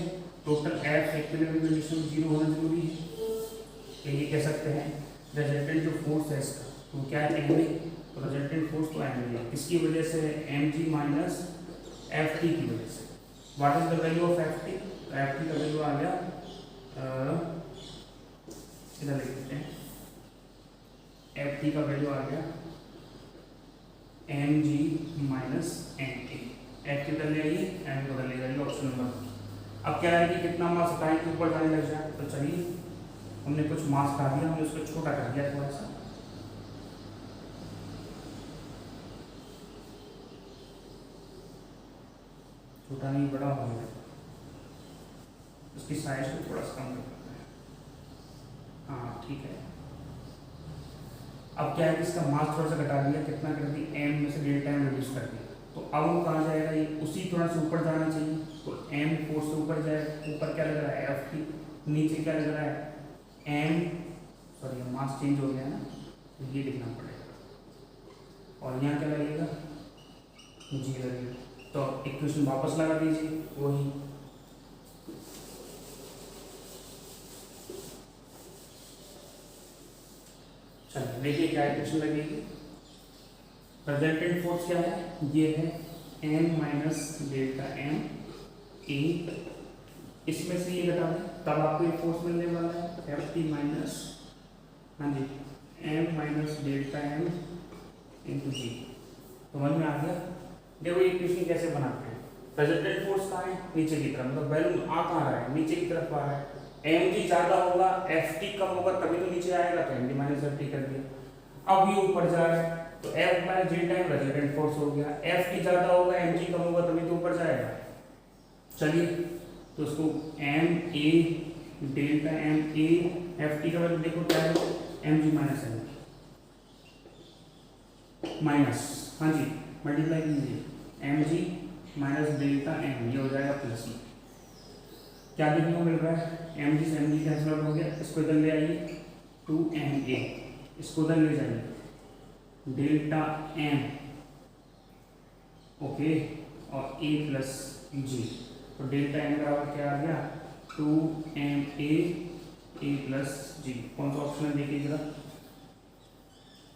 टोटल F इक्विलिब्रियम कंडीशन 0 होना जरूरी है। ये कह सकते हैं रिजल्टेंट जो फोर्स है इसका, तो क्या है ma, तो रिजल्टेंट फोर्स तो ma है, किसकी वजह से? mg माइनस ft की वजह से। What is the value of ft? ft का वैल्यू आ गया, इधर लिख देते हैं, ft का वैल्यू आ गया mg माइनस ma। ft कर लिया, ये m बदल लेगा, ये ऑप्शन नंबर। अब क्या है कि कितना मास हटाएं कि ऊपर जाने लग जाए, तो चलिए हमने कुछ मास हटा दिया, हमने उसको छोटा कर दिया थोड़ा सा, छोटा नहीं बड़ा हो गया, उसकी साइज को थोड़ा सा कम कर देते हैं, हाँ ठीक है। अब क्या है कि इसका मास थोड़ा सा घटा दिया, कितना कर दी, m में से डेल्टा m रिड्यूस कर दिया, तो अब वो कहाँ जाएगा, ये उसी थोड़ा सा ऊपर जाना चाहिए, तो m फोर्स से ऊपर जाएगा। ऊपर क्या लग रहा है ft, नीचे क्या लग रहा है m, सॉरी मास चेंज हो गया ना, तो ये लिखना पड़ेगा, और यहाँ क्या लगेगा g लगेगा। तो इक्वेशन वापस लगा दीजिए वही, चलिए देखिए क्या इक्वेशन लगेगी। रिजल्टेंट फोर्स क्या है, ये है m minus delta m a, इसमें से ये घटा दें तब आपको ये फोर्स मिलने वाला है ft माइनस, हाँ जी, m minus delta m into G. समझ में आ गया। देखो ये इक्वेशन कैसे बनाते हैं, रिजल्टेंट फोर्स कहाँ है, नीचे की तरफ, मतलब बैलून आ कहाँ रहा है, नीचे की तरफ आ रहा है। mg ज्यादा होगा, ft कम होगा, तभी तो नीचे आएगा, तो mg माइनस ft कर दिया। अब ये ऊपर जा रहा है तो F minus J time resultant force हो गया। ft ज्यादा होगा, mg कम होगा, तभी तो ऊपर जाएगा। चलिए तो उसको m a delta m a ft का वैल्यू देखो क्या है, mg माइनस m माइनस, हाँ जी मल्टीप्लाई कीजिए, mg माइनस डेल्टा m, ये हो जाएगा प्लस में। क्या देखने को मिल रहा है, mg से mg कैंसिल आउट हो गया, इसको इधर ले आइए 2ma, इसको इधर ले जाइए डेल्टा m, ओके, और a प्लस g, तो डेल्टा m बराबर क्या आ गया 2ma a प्लस g। कौन सा ऑप्शन है देखिए जरा,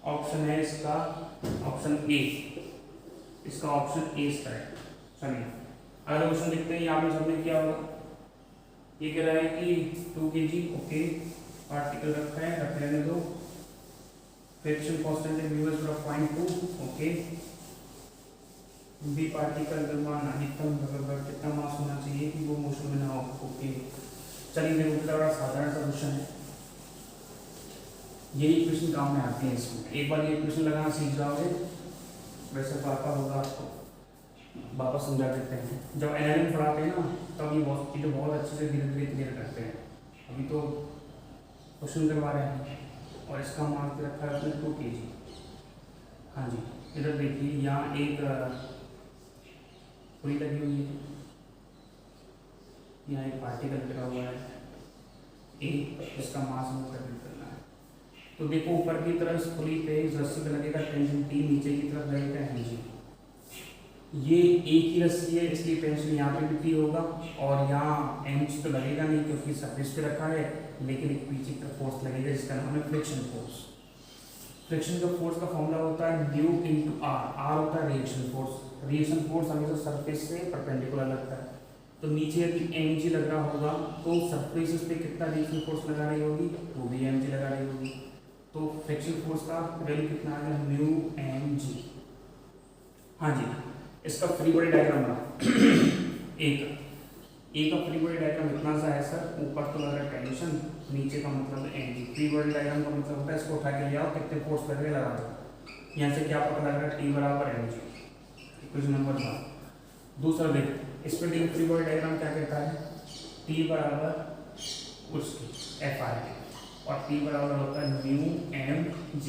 ऑप्शन है इसका ऑप्शन ए, इसका ऑप्शन ए इसका है। चलिए अगला क्वेश्चन देखते हैं, यहाँ पे सबने क्या होगा, ये कह रहा है कि 2 kg, ओके, पार्टिकल रखा है, रख लेने दो, फ्रिक्शन कांस्टेंट है mu is 0.2, okay, B particle द्रव्यमान अधिकतम कितना मास होना चाहिए कि वो मोशन में ना हो, ओके। चलिए देखो बड़ा साधारण सा क्वेश्चन है, ये इक्वेशन काम में आती है इसमें, एक बार ये इक्वेशन लगाना सीख जाओगे, वैसे पापा होगा आपको वापस समझा देते हैं। जब एनालिसिस पढ़ाते हैं ना तब ये बहुत चीज़ें बहुत अच्छे से धीरे धीरे क्लियर करते हैं। अभी तो क्वेश्चन करवा रहे हैं और इसका मान पे रखा है 2 kg। हाँ जी, इधर देखिए यहाँ एक पुली लगी हुई है, यहाँ एक पार्टिकल लगा हुआ है ए, इसका मास हमें कैलकुलेट करना है। तो देखो ऊपर की तरफ इस पुली पे इस रस्सी पे लगेगा टेंशन टी, नीचे की तरफ लगेगा एनर्जी। ये एक ही रस्सी है इसलिए टेंशन यहाँ पे भी टी होगा, और यहाँ एनर्जी तो लगेगा नहीं क्योंकि सरफेस पे रखा है, लेकिन एक पीछे की तरफ फोर्स लगेगा जिसका नाम है फ्रिक्शन फोर्स। फ्रिक्शन का फोर्स का फॉर्मूला होता है न्यू इंटू आर, आर होता है रिएक्शन फोर्स। रिएक्शन फोर्स हमेशा सरफेस से परपेंडिकुलर लगता है, तो नीचे यदि mg लग रहा होगा तो सरफेस पे कितना रिएक्शन फोर्स लगा रही होगी, तो भी mg लगा रही होगी। तो फ्रिक्शन फोर्स का वैल्यू कितना आ गया म्यू mg। हाँ जी, इसका फ्री बॉडी डायग्राम बना एक का फ्री बॉडी डायग्राम इतना सा है सर, ऊपर तो लग रहा है टेंशन, नीचे का मतलब है mg। फ्री बॉडी डायग्राम का मतलब होता है इसको उठा के ले आओ, कितने फोर्स लग रहे लगा दो, यहाँ से क्या पता लग रहा है t बराबर mg। Equation number 1। दूसरा देख, इस पर देखो फ्री बॉडी डायग्राम क्या कहता है, t बराबर उसकी एफ आर के, और t बराबर होता है म्यू mg।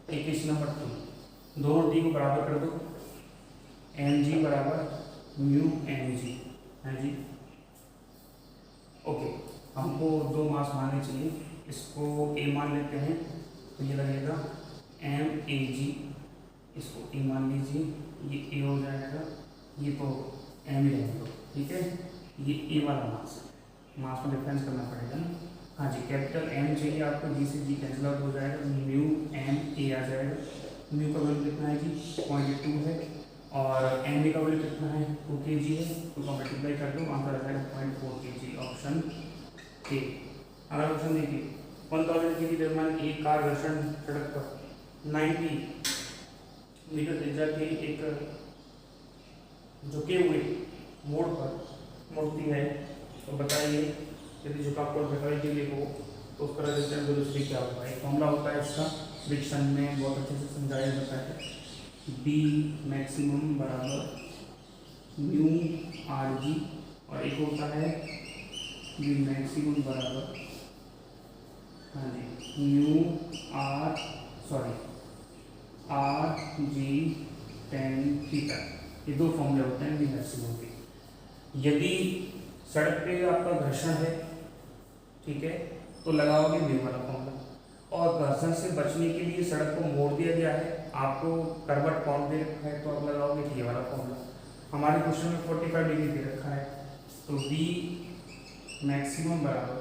इक्वेशन नंबर 2, दोनों t को बराबर कर दो, mg बराबर म्यू mg है जी, ओके। हमको दो मास मानने चाहिए, इसको a मान लेते हैं तो ये लगेगा mag, इसको a मान लीजिए, ये a हो जाएगा, ये तो m ही रहेगा, ठीक है। ये a वाला मास है, मास में डिफरेंस करना पड़ेगा ना। हाँ जी, कैपिटल M चाहिए आपको, जी से जी कैंसिल आउट हो जाएगा, म्यू m a आ जाएगा। म्यू का वैल्यू कितना है जी 0.2 है, और m का वैल्यू कितना है 2 kg है, तो मल्टीप्लाई कर दो, आंसर आ जाएगा 0.4 kg, ऑप्शन ए। अगला क्वेश्चन देखिए, 1000 kg द्रव्यमान एक कार घर्षण सड़क पर 90 मीटर त्रिज्या के एक झुके हुए मोड़ पर मुड़ती है, तो बताइए यदि झुकाव कोण 45 डिग्री हो तो उसका रेजिस्टेंस वेलोसिटी क्या होगा। एक फॉर्मूला होता है इसका, फ्रिक्शन में बहुत अच्छे से समझाया जाता है, बी मैक्सिमम बराबर म्यू आर जी, और एक होता है बी मैक्सिमम बराबर, हाँ जी, mu R G tan theta. ये दो फॉर्मूले होते हैं बी मैक्सिमम के। यदि सड़क पे आपका घर्षण है, ठीक है, तो लगाओगे म्यू वाला फॉर्मूला, और घर्षण से बचने के लिए सड़क को मोड़ दिया गया है, आपको करवट कौन दे रखा है, तो आप लगाओगे टी वाला फॉर्मूला। हमारे क्वेश्चन में 45 डिग्री दे रखा है, तो बी मैक्सिमम बराबर,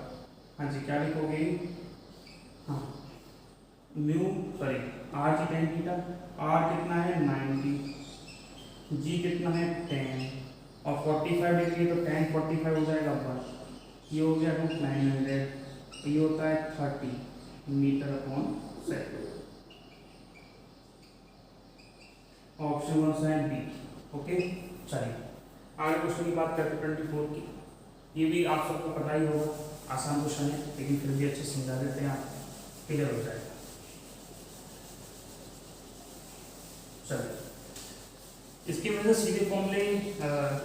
हाँ जी क्या लिखोगे, हाँ mu R G tan theta, R कितना है 90, जी कितना है 10, और 45 डिग्री तो 10 45 हो जाएगा 1, ये हो गया 900, ये होता है 30 मीटर अपॉन सेकेंड। ऑप्शन 1 है बी। ओके, चलिए आगे क्वेश्चन की बात करते हैं 24 की। ये भी आप सबको पता ही होगा, आसान क्वेश्चन है लेकिन फिर भी अच्छे से समझा देते हैं, आप क्लियर हो जाएगा। चलिए इसकी वजह से सीधे फॉर्मूले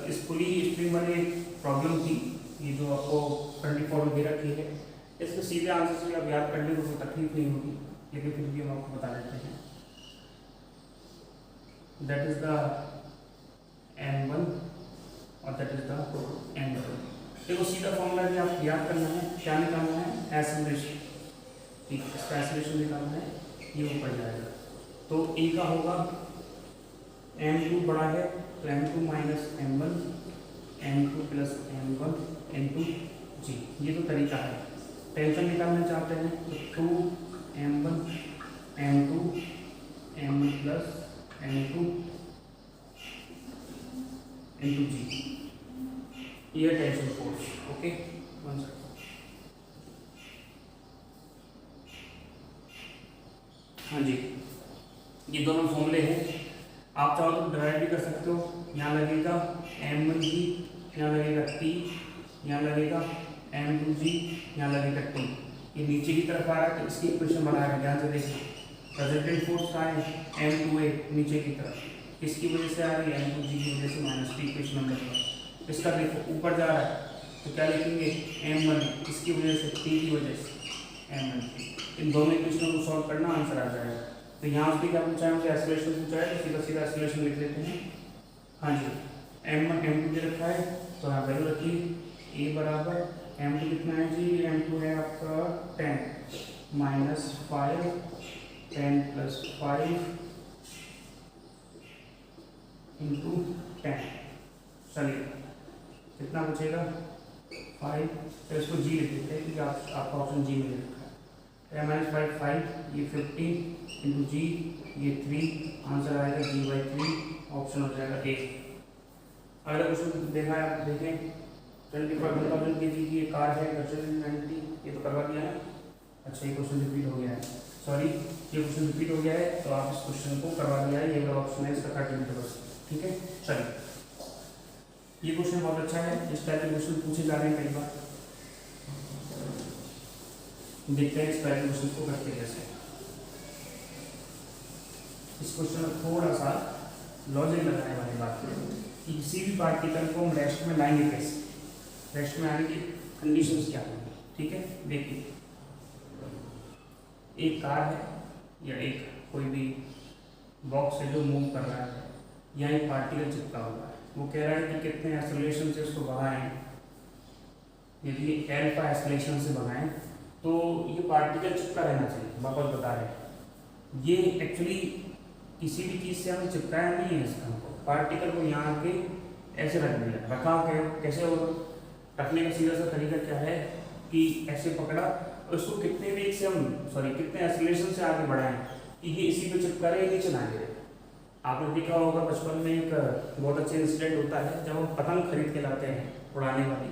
इस पुली स्प्रिंग वाली प्रॉब्लम थी, ये जो आपको 24 में दे रखी है, इसके सीधे आंसर से आप याद करने को कोई तकलीफ नहीं होगी, लेकिन फिर भी हम आपको बता देते हैं। दैट इज द M1 और दैट इज द M2। देखो सीधा फॉर्मूला भी आप याद करना है, क्या निकालना है, एक्सेलरेशन, ठीक, इसका एक्सेलरेशन निकालना है, ये ऊपर जाएगा तो ए का होगा M2 बड़ा है तो M2 minus M1, M2 plus M1 into जी, ये तो तरीका है। टेंशन निकालना चाहते हैं तो 2M1 M2 M1 plus M2 into जी, ये tension force. Okay, one second, हाँ जी, ये दोनों फॉर्मूले हैं, आप चाहो तो डिवाइड भी कर सकते हो। यहाँ लगेगा M1G, यहाँ लगेगा T, यहाँ लगेगा M2G, यहाँ लगेगा T। ये नीचे की तरफ आ रहा है तो इसकी इक्वेशन बनाएगा, ध्यान से देखिए। प्रेजेंटेड फोर्स का है M2A नीचे की तरफ, किसकी वजह से आ रही है, M2G की वजह से, माइनस T इक्वेशन नंबर पर। इसका देखो ऊपर जा रहा है तो क्या लिखेंगे, M1 इसकी वजह से, T की वजह से M1। इन दोनों इक्वेशनों को सॉल्व करना, आंसर आ जाएगा। तो यहाँ से क्या पूछा है, हमसे एक्सेलरेशन पूछा है तो सीधा सीधा एक्सेलरेशन लिख लेते हैं। हाँ जी, M1 M2 दे रखा है तो यहाँ वैल्यू रखिए, ए बराबर M2 कितना है जी, M2 है आपका 10 माइनस 5, 10 प्लस 5 इंटू 10। चलिए कितना बचेगा 5, तो इसको जी लिख देते हैं क्योंकि आपका ऑप्शन जी में लिखा है। 10 माइनस 5 5, ये 15 इंटू जी, ये 3, आंसर आएगा G/3, ऑप्शन हो जाएगा ए। अगला क्वेश्चन देखा है, आप देखें 25,000 kg की ये कार है, 90, ये तो करवा दिया है। अच्छा ये क्वेश्चन रिपीट हो गया है, सॉरी ये क्वेश्चन रिपीट हो गया है तो आप इस क्वेश्चन को करवा दिया है, ये वाला ऑप्शन है इसका 30 मीटर। ठीक है, चलिए ये क्वेश्चन बहुत अच्छा है, इस टाइप के क्वेश्चन पूछे जा रहे हैं कई बार, देखते हैं इस टाइप के क्वेश्चन को करते कैसे। इस क्वेश्चन में थोड़ा सा लॉजिक लगाने वाली बात है कि किसी भी पार्टिकल को हम रेस्ट में लाएंगे कैसे, रेस्ट में आने की कंडीशंस क्या होंगी। ठीक है, देखिए एक कार है या एक कोई भी बॉक्स है जो मूव कर रहा है, या एक पार्टिकल चिपका हुआ है, वो कह रहा है कि कितने एक्सेलरेशन से उसको भगाएं। यदि अल्फा एक्सेलरेशन से भगाएं तो ये पार्टिकल चिपका रहना चाहिए, वापस बता रहे हैं। ये एक्चुअली किसी भी चीज़ से हमें चिपकाया नहीं है, इसका पार्टिकल को यहाँ के ऐसे रख दिया, रखा कैसे होगा, रखने का सीधा सा तरीका क्या है कि ऐसे पकड़ा और उसको कितने वेग से हम कितने एक्सेलरेशन से आगे बढ़ाएं कि ये इसी पे चिपका रहे, नीचे ना गिरे। आपने देखा होगा बचपन में एक बहुत अच्छा इंसिडेंट होता है, जब हम पतंग खरीद के लाते हैं उड़ाने वाली,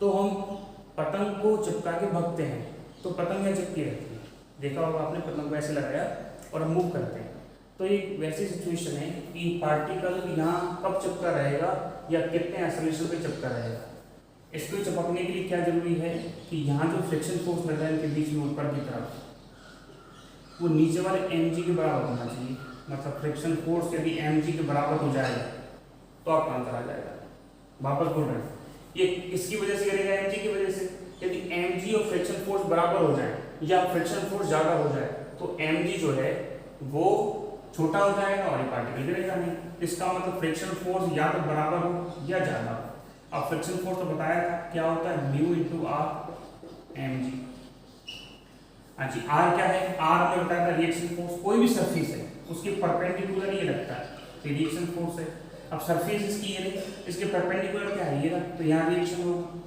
तो हम पतंग को चिपका के भगते हैं तो पतंग यहाँ चिपकी रहती है। देखा होगा आपने, पतंग को ऐसे लगाया और हम मूव करते हैं। तो एक वैसी सिचुएशन है कि पार्टिकल यहाँ कब चिपका रहेगा या कितने एक्सेलरेशन पे चिपका रहेगा। इसको चिपकने के लिए क्या जरूरी है कि यहाँ जो फ्रिक्शन फोर्स लग रहा है इनके बीच में ऊपर की तरफ, वो नीचे वाले mg के बराबर होना चाहिए। मतलब फ्रिक्शन फोर्स यदि mg के बराबर हो जाएगा तो आपका आंसर आ जाएगा। वापस बोल रहे हैं, ये किसकी वजह से करेगा, mg की वजह से। यदि mg और फ्रिक्शन फोर्स बराबर हो जाए या फ्रिक्शन फोर्स ज़्यादा हो जाए तो mg जो है वो छोटा हो जाएगा और ये पार्टिकल गिरेगा नहीं। इसका मतलब फ्रिक्शन फोर्स या तो बराबर हो या ज़्यादा हो। अब फ्रिक्शन फोर्स तो बताया था क्या होता है, mu into R M G. हाँ जी, आर क्या है, आर हमने बताया था रिएक्शन फोर्स, कोई भी सरफेस है उसके परपेंडिकुलर ये लगता है तो रिएक्शन फोर्स है। अब सरफेस इसकी ये नहीं, इसके परपेंडिकुलर क्या है ये ना, तो यहाँ रिएक्शन होगा।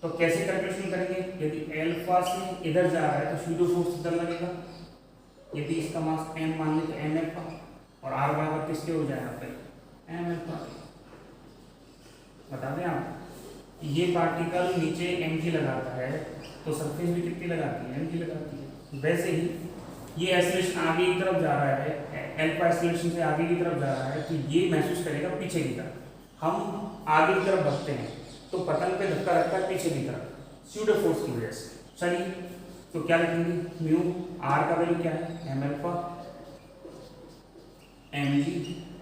तो कैसे कैलकुलेशन करेंगे, यदि एल्फा से इधर जा रहा है तो सूडो फोर्स इधर लगेगा। यदि इसका मास m मान ले तो m एल्फा और r बराबर किसके हो जाएगा फिर m एल्फा। बता दें आप, ये पार्टिकल नीचे mg लगाता है तो सरफेस भी कितनी लगाती है, mg लगाती है। वैसे ही ये एक्सीलरेशन आगे की तरफ जा रहा है, अल्फा एक्सीलरेशन से आगे की तरफ जा रहा है, तो ये महसूस करेगा पीछे की तरफ। हम आगे की तरफ बढ़ते हैं तो पतंग पे धक्का लगता है पीछे की तरफ, स्यूडो फोर्स की वजह से। चलिए, तो क्या लिखेंगे, म्यू आर का वैल्यू क्या है, M alpha M G,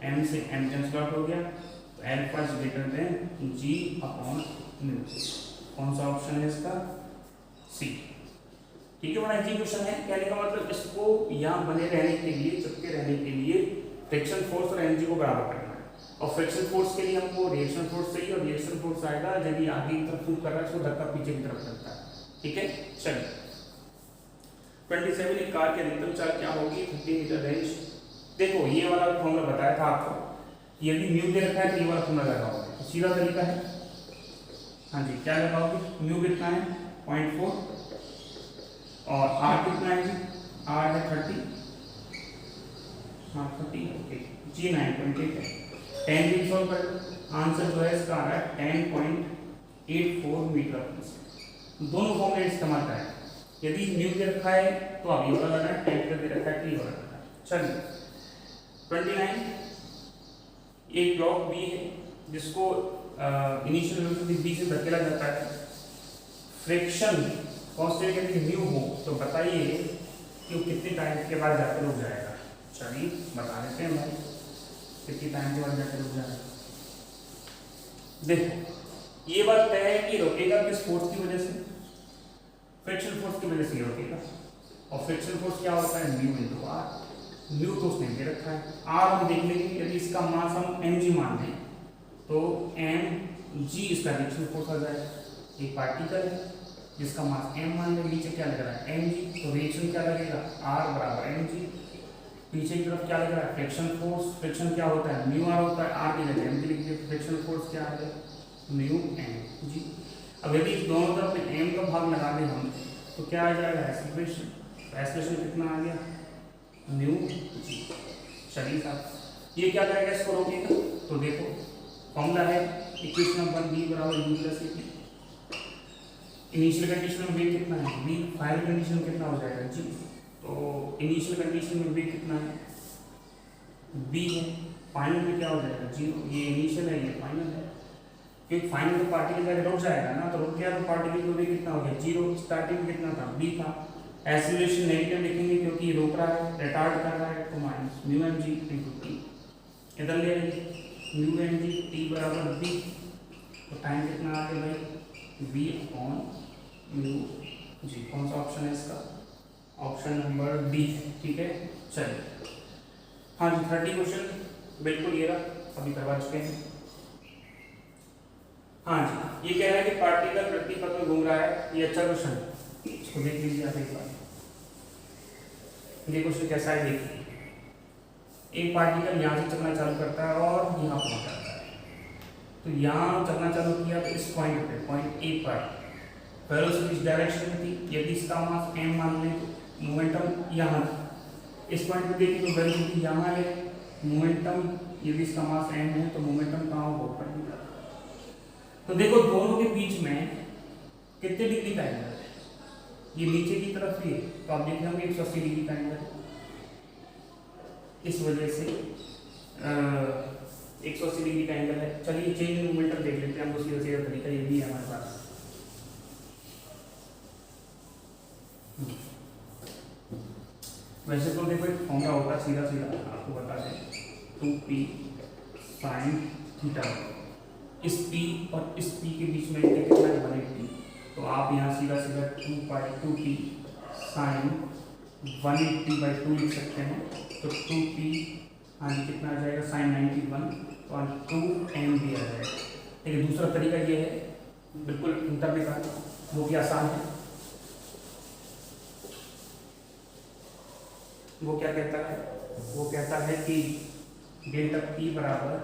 M से एम कैंसिल आउट हो गया, तो alpha is greater than G upon mu. कौन सा ऑप्शन है इसका, सी। ठीक है, बड़ा इजी क्वेश्चन है। कहने का मतलब इसको यहाँ बने रहने के लिए, चिपके रहने के लिए फ्रिक्शन फोर्स और एनर्जी को बराबर करना है, और फ्रिक्शन फोर्स के लिए हमको रिएक्शन फोर्स चाहिए, और रिएक्शन फोर्स आएगा यदि आगे की तरफ मूव कर रहा है, इसको धक्का पीछे की तरफ लगता है। ठीक है, चलिए 27 एक कार की अधिकतम चाल क्या होगी, 30 मीटर रेंज। देखो ये वाला फॉर्मूला बताया था आपको, यदि म्यू दे रखा है तो ये वाला फॉर्मूला लगाओगे, तो सीधा तरीका है। हाँ जी, क्या लगाओगे, म्यू कितना है 0.4 और आर कितना है जी, आर है 30, हाँ 30, ओके, जी 9.8 है। 10 भी सॉल्व कर लो, आंसर जो है इसका आ रहा है 10.84 मीटर पर सेकंड। दोनों फॉर्मूले इस्तेमाल करें, यदि म्यू दे रखा है तो आप ये वाला लगाना, टेम्परेचर दे रखा है तो ये वाला लगाना। चलिए 29, एक ब्लॉक बी है जिसको इनिशियल वेलोसिटी बी से धकेला जाता है, फ्रिक्शन कांस्टेंट यदि म्यू हो तो बताइए कि वो कितने टाइम के बाद जाकर रुक जाएगा। चलिए बता देते हैं भाई, कितने टाइम के बाद जाकर रुक जाएगा। देखो ये बात तय है कि रुकेगा किस फोर्स की वजह से, फ्रिक्शन फोर्स की वजह से ये रुकेगा, और फ्रिक्शन फोर्स क्या होता है, म्यू इनटू आर। म्यू तो उसने दे रखा है, आर हम देख लेंगे, यदि इसका मास हम एम जी मान लें तो एम जी इसका रिएक्शन फोर्स आ जाएगा। एक पार्टिकल है जिसका मास m मान ले, नीचे क्या लग रहा है एम जी, तो रिएक्शन क्या लगेगा r बराबर एम जी। पीछे की तरफ क्या लग रहा है फ्रिक्शन फोर्स, फ्रिक्शन क्या होता है म्यू आर होता है, r की जगह m जी लिख दिया, फ्रिक्शन फोर्स क्या है म्यू एम जी। अब यदि दोनों तरफ में m का भाग लगा दें हम तो क्या आ जाएगा एक्सीलरेशन, एक्सीलरेशन कितना आ गया म्यू जी। चलिए साहब ये क्या करेगा, इसको रोकेगा, तो देखो फॉर्मूला है इक्वेशन नंबर b बराबर u प्लस ए। इनिशियल कंडीशन में वेग कितना है v, फाइनल कंडीशन में कितना हो जाएगा g। तो इनिशियल कंडीशन में वेग कितना है v है, फाइनल में क्या हो जाएगा 0। ये इनिशियल है ये फाइनल है, क्योंकि फाइनल में पार्टिकल जाकर रुक जाएगा ना, तो रुक गया तो पार्टिकल को वेग कितना हो गया 0। स्टार्टिंग में कितना था v था, एक्सीलरेशन नेगेटिव लिखेंगे क्योंकि ये रोक रहा है, रिटार्ड कर रहा है, तो minus mu M G into T. इधर ले आइए म्यू एम जी टी बराबर v, तो टाइम कितना आ गया भाई v अपॉन म्यू जी। कौन सा ऑप्शन है इसका, ऑप्शन नंबर डी। ठीक है, चलिए हाँ जी 30 क्वेश्चन बिल्कुल ये रहा, अभी करवा चुके हैं। हाँ जी, ये कह रहा है कि पार्टिकल प्रति पथ में घूम रहा है, ये अच्छा क्वेश्चन है, इसको देख लीजिए आप एक बार। ये क्वेश्चन कैसा है देखिए, एक पार्टिकल यहाँ से चलना चालू करता है और यहाँ पहुँच जाता है, तो यहाँ चलना चालू किया तो इस पॉइंट पे, पॉइंट ए पर वेलोसिटी इस डायरेक्शन में थी, यदि इसका मास m मान लें तो मोमेंटम यहाँ था। इस पॉइंट पे देखिए तो वेलोसिटी यहाँ है, मोमेंटम यदि इसका मास m है तो मोमेंटम कहाँ होगा ऊपर की तरफ। तो देखो दोनों के बीच में कितने डिग्री का एंगल है, ये नीचे की तरफ ही है, तो आप देख होंगे 180 डिग्री का एंगल, इस वजह से 180 डिग्री का एंगल है। चलिए चेंज इन मोमेंटम देख लेते हैं हम, उसी वजह तरीका ये भी है हमारे पास। वैसे तो देखो एक फॉर्मूला होता है सीधा सीधा आपको बता दें, 2p sin थीटा, इस p और इस p के बीच में कितना है 180, तो आप यहाँ सीधा सीधा 2p sin 180/2 लिख सकते हैं, तो 2p हाँ जी कितना आ जाएगा sin 91 और 2m भी आ जाएगा। लेकिन दूसरा तरीका ये है बिल्कुल इंटरने का, वो भी आसान है। वो क्या कहता है, वो कहता है कि डेल्टा p बराबर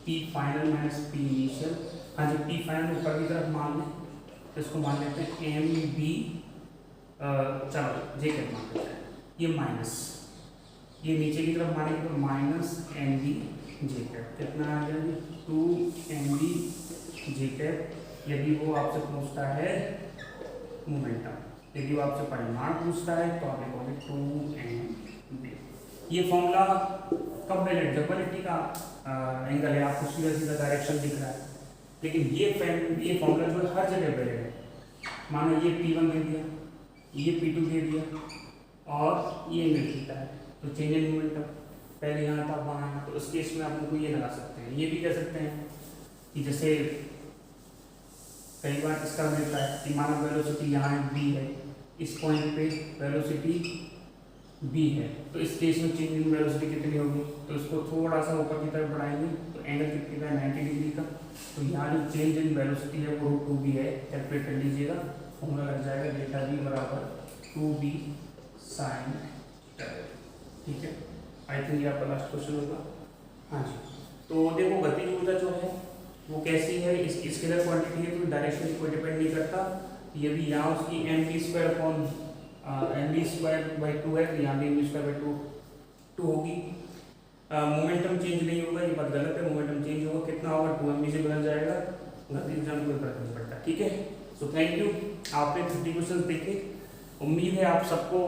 p final minus p initial. हाँ जी p फाइनल ऊपर की तरफ मान लें तो इसको मान लेते हैं एम बी, चलो जे कैप मान लेते हैं, ये माइनस, ये नीचे की तरफ मानेंगे तो minus M B J cap, कितना आ गया 2 MB जे कैप, यदि वो आपसे पूछता है मोमेंटम। यदि वो आपसे परिमाण पूछता है तो आप लिखोगे 2mb। ये फॉर्मूला कब वैलिड, जब वैलिडिटी का एंगल है, आपको सीधा सीधा डायरेक्शन दिख रहा है। लेकिन ये फॉर्मूला जो है हर जगह वैलिड है। मानो ये P1 दे दिया, ये P2 दे दिया और ये एंगल थीटा है, तो चेंज इन मोमेंटम पहले यहाँ था वहाँ आया, तो उस केस में आप उनको ये लगा सकते हैं। ये भी कह सकते हैं कि जैसे कई बार इसका मिलता है कि मानो वेलोसिटी यहाँ b है, इस पॉइंट पे वेलोसिटी b है, तो इस केस में चेंज इन वेलोसिटी कितनी होगी, तो इसको थोड़ा सा ऊपर की तरफ बढ़ाएंगे तो एंगल कितनी का 90 डिग्री का। तो यहाँ जो चेंज इन वेलोसिटी है वो √2b है, कैलकुलेट कर लीजिएगा, फॉर्मूला लग जाएगा डेल्टा v बराबर 2b sin θ। ठीक है, आई थिंक ये आपका लास्ट क्वेश्चन होगा। हाँ जी, तो देखो गतिज ऊर्जा जो है वो कैसी है, इस स्केलर क्वांटिटी है तो डायरेक्शन की कोई डिपेंड नहीं करता। यदि यहाँ उसकी mv² by 2 है तो यहाँ भी mv² by 2 होगी। मोमेंटम चेंज नहीं होगा, ये बात गलत है, मोमेंटम चेंज होगा, कितना होगा 2mv से बदल जाएगा, गतिज ऊर्जा में कोई फर्क नहीं पड़ता। ठीक है, सो थैंक यू, आपने 30 क्वेश्चन देखे। उम्मीद है आप सबको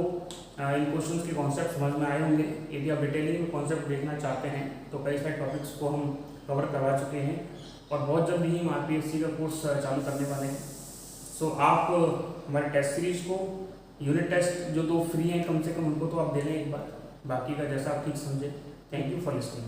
इन क्वेश्चंस के कॉन्सेप्ट समझ में आए होंगे। यदि आप डिटेलिंग में कॉन्सेप्ट देखना चाहते हैं तो कई सारे टॉपिक्स को हम कवर करवा चुके हैं और बहुत जल्दी ही हम RPSC का कोर्स चालू करने वाले हैं। सो आप हमारे टेस्ट सीरीज को, यूनिट टेस्ट जो 2 फ्री हैं कम से कम, उनको तो आप दे लें एक बार, बाकी का जैसा आप ठीक समझे। Thank you for listening.